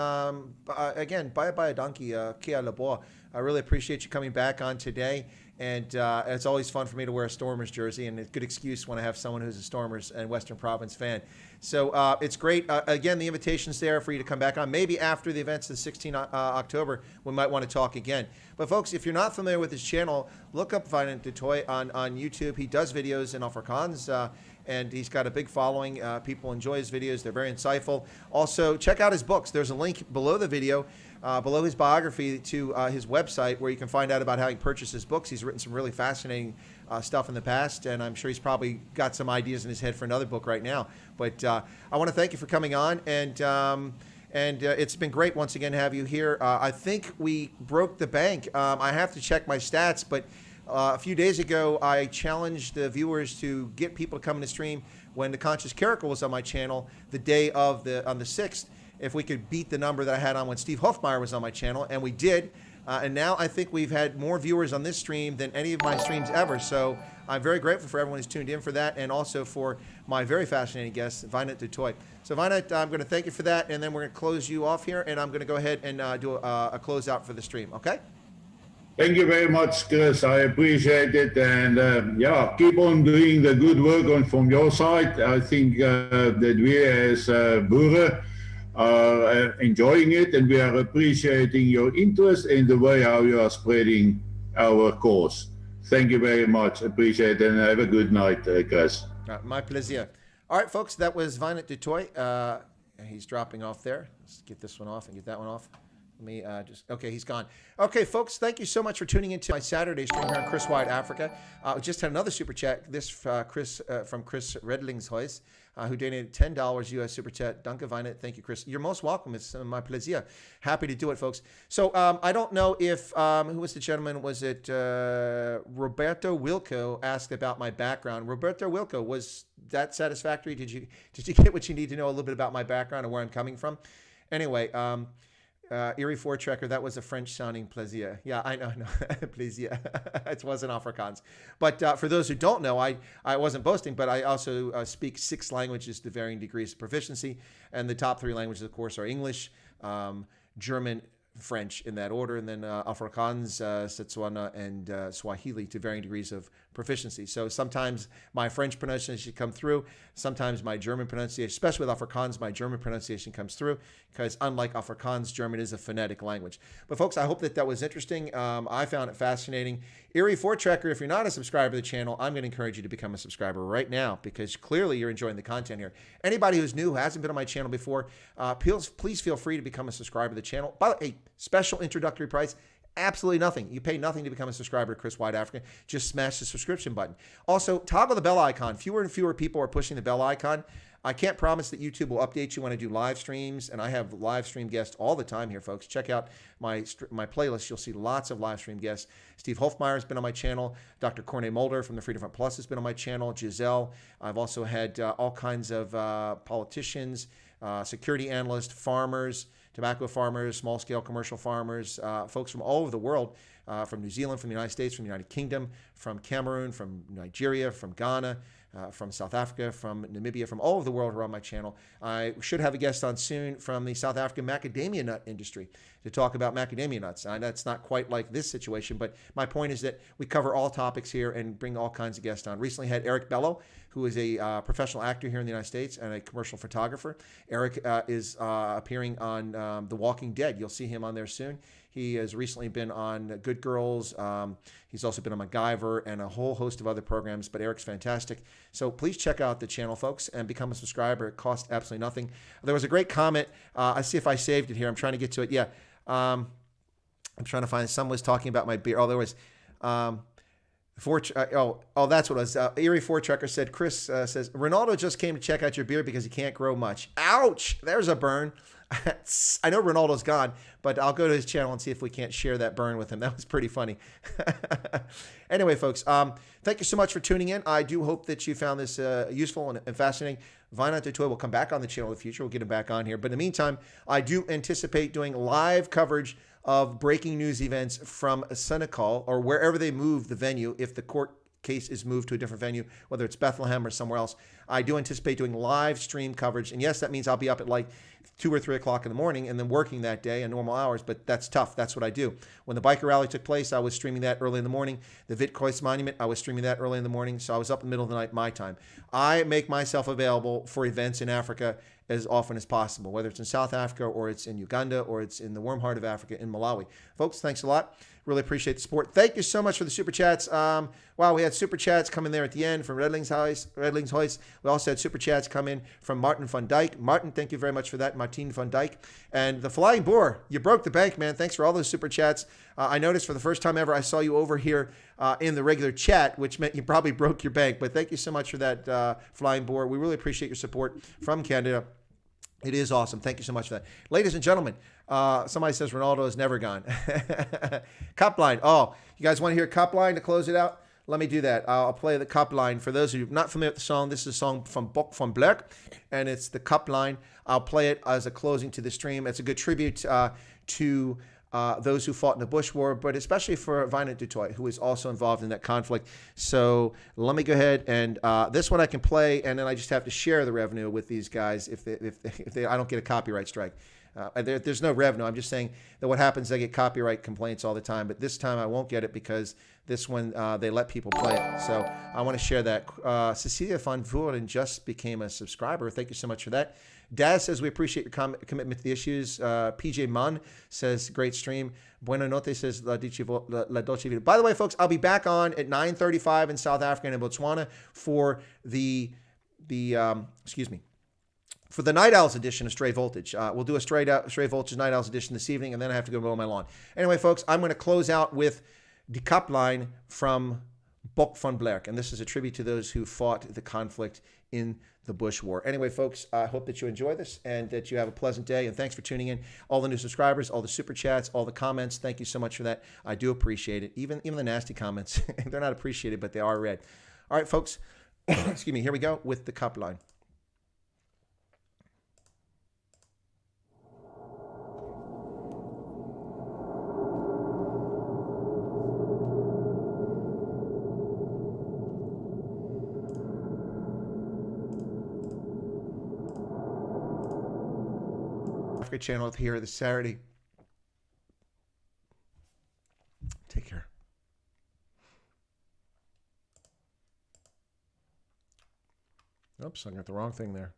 again, bye donkey, kia leboa. I really appreciate you coming back on today, and it's always fun for me to wear a Stormers jersey, and it's a good excuse when I have someone who's a Stormers and Western Province fan. So it's great. Again, the invitation's there for you to come back on. Maybe after the events of the 16th October, we might want to talk again. But folks, if you're not familiar with his channel, look up Wynand du Toit on YouTube. He does videos in Afrikaans, and he's got a big following. People enjoy his videos. They're very insightful. Also, check out his books. There's a link below the video, below his biography, to his website where you can find out about how he purchased his books. He's written some really fascinating stuff in the past, and I'm sure he's probably got some ideas in his head for another book right now. But I want to thank you for coming on, and it's been great once again to have you here. I think we broke the bank. I have to check my stats, but a few days ago, I challenged the viewers to get people to come in the stream when the Conscious Caracal was on my channel the day of on the 6th, if we could beat the number that I had on when Steve Hofmeyer was on my channel, and we did. And now I think we've had more viewers on this stream than any of my streams ever. So I'm very grateful for everyone who's tuned in for that, and also for my very fascinating guest, Wynand du Toit. So Wynand, I'm going to thank you for that, and then we're going to close you off here, and I'm going to go ahead and do a closeout for the stream, okay? Thank you very much, Chris. I appreciate it. And yeah, keep on doing the good work from your side. I think that we as Boeren are enjoying it, and we are appreciating your interest in the way how you are spreading our cause. Thank you very much. Appreciate it, and have a good night, Chris. My pleasure. All right, folks, that was Wynand du Toit. He's dropping off there. Let's get this one off and get that one off. Okay, he's gone. Okay, folks, thank you so much for tuning into my Saturday stream here on Chris Wide Africa. Just had another super chat, this from Chris Redlingshuis, who donated $10 US super chat. Danke, Wynand. Thank you, Chris. You're most welcome. It's my pleasure. Happy to do it, folks. So I don't know if, who was the gentleman? Was it Roberto Wilco asked about my background. Roberto Wilco, was that satisfactory? Did you get what you need to know a little bit about my background and where I'm coming from? Anyway, Erie Four Trekker, that was a French-sounding plaisir. Yeah, I know, plaisir. It wasn't Afrikaans. But for those who don't know, I wasn't boasting, but I also speak 6 languages to varying degrees of proficiency. And the top 3 languages, of course, are English, German, French in that order, and then Afrikaans, Setswana, and Swahili to varying degrees of proficiency. So sometimes my French pronunciation come through, sometimes my German pronunciation, especially with Afrikaans, my German pronunciation comes through, because unlike Afrikaans, German is a phonetic language. But folks, I hope that was interesting. I found it fascinating. Erie Four Trekker, if you're not a subscriber to the channel, I'm going to encourage you to become a subscriber right now, because clearly you're enjoying the content here. Anybody who's new, who hasn't been on my channel before, please feel free to become a subscriber to the channel. By the way, special introductory price, absolutely nothing. You pay nothing to become a subscriber to Chris Wide Africa. Just smash the subscription button. Also, toggle the bell icon. Fewer and fewer people are pushing the bell icon. I can't promise that YouTube will update you when I do live streams, and I have live stream guests all the time here, folks. Check out my playlist. You'll see lots of live stream guests. Steve Hofmeyer has been on my channel. Dr. Corne Mulder from the Freedom Front Plus has been on my channel. Giselle. I've also had all kinds of politicians, security analysts, farmers, tobacco farmers, small-scale commercial farmers, folks from all over the world, from New Zealand, from the United States, from the United Kingdom, from Cameroon, from Nigeria, from Ghana, from South Africa, from Namibia, from all over the world are on my channel. I should have a guest on soon from the South African macadamia nut industry to talk about macadamia nuts. That's not quite like this situation, but my point is that we cover all topics here and bring all kinds of guests on. Recently had Eric Bello, who is a professional actor here in the United States and a commercial photographer. Eric is appearing on The Walking Dead. You'll see him on there soon. He has recently been on Good Girls. He's also been on MacGyver and a whole host of other programs, but Eric's fantastic. So please check out the channel, folks, and become a subscriber. It costs absolutely nothing. There was a great comment. I see if I saved it here. I'm trying to get to it. Yeah. I'm trying to find it. Someone was talking about my beer. Oh, there was... that's what it was. Erie Ford Trucker said, Chris says, Ronaldo just came to check out your beard because he can't grow much. Ouch! There's a burn. I know Ronaldo's gone, but I'll go to his channel and see if we can't share that burn with him. That was pretty funny. Anyway, folks, thank you so much for tuning in. I do hope that you found this useful and fascinating. Wynand du Toit will come back on the channel in the future. We'll get him back on here. But in the meantime, I do anticipate doing live coverage of breaking news events from Senegal or wherever they move the venue if the court case is moved to a different venue, whether it's Bethlehem or somewhere else. I do anticipate doing live stream coverage. And yes, that means I'll be up at like 2 or 3 o'clock in the morning and then working that day in normal hours, but that's tough. That's what I do. When the biker rally took place, I was streaming that early in the morning. The Wittkreuz Monument, I was streaming that early in the morning, so I was up in the middle of the night my time. I make myself available for events in Africa as often as possible, whether it's in South Africa or it's in Uganda or it's in the warm heart of Africa in Malawi. Folks, thanks a lot. Really appreciate the support. Thank you so much for the super chats. Wow, we had super chats come in there at the end from Redling's Hoist. We also had super chats come in from Martin van Dijk. Martin, thank you very much for that. Martin van Dijk. And the Flying Boar, you broke the bank, man. Thanks for all those super chats. I noticed for the first time ever, I saw you over here in the regular chat, which meant you probably broke your bank. But thank you so much for that, Flying Boar. We really appreciate your support from Canada. It is awesome. Thank you so much for that. Ladies and gentlemen, somebody says Ronaldo is never gone. Cup line. Oh, you guys want to hear Cup line to close it out? Let me do that. I'll play the Cup line. For those of you not familiar with the song, this is a song from Bok van Blerk, and it's the Cup line. I'll play it as a closing to the stream. It's a good tribute to those who fought in the Bush War, but especially for Wynand du Toit, who is also involved in that conflict. So let me go ahead and this one I can play, and then I just have to share the revenue with these guys if I don't get a copyright strike. There's no revenue. I'm just saying that what happens, I get copyright complaints all the time, but this time I won't get it because this one, they let people play it. So I want to share that. Cecilia van Voorden just became a subscriber. Thank you so much for that. Daz says, we appreciate your commitment to the issues. PJ Munn says, great stream. Buena Notte says, La Dolce Vita. By the way, folks, I'll be back on at 9:35 in South Africa and in Botswana for for the Night Owls edition of Stray Voltage. We'll do a Stray Voltage Night Owls edition this evening, and then I have to go mow my lawn. Anyway, folks, I'm going to close out with the Cup line from Bok van Blerk, and this is a tribute to those who fought the conflict in the Bush War. Anyway, folks, I hope that you enjoy this and that you have a pleasant day, and thanks for tuning in. All the new subscribers, all the super chats, all the comments, thank you so much for that. I do appreciate it. Even the nasty comments, they're not appreciated, but they are read. All right, folks, excuse me, here we go with the Cup line. Channel here this Saturday. Take care. Oops, I got the wrong thing there.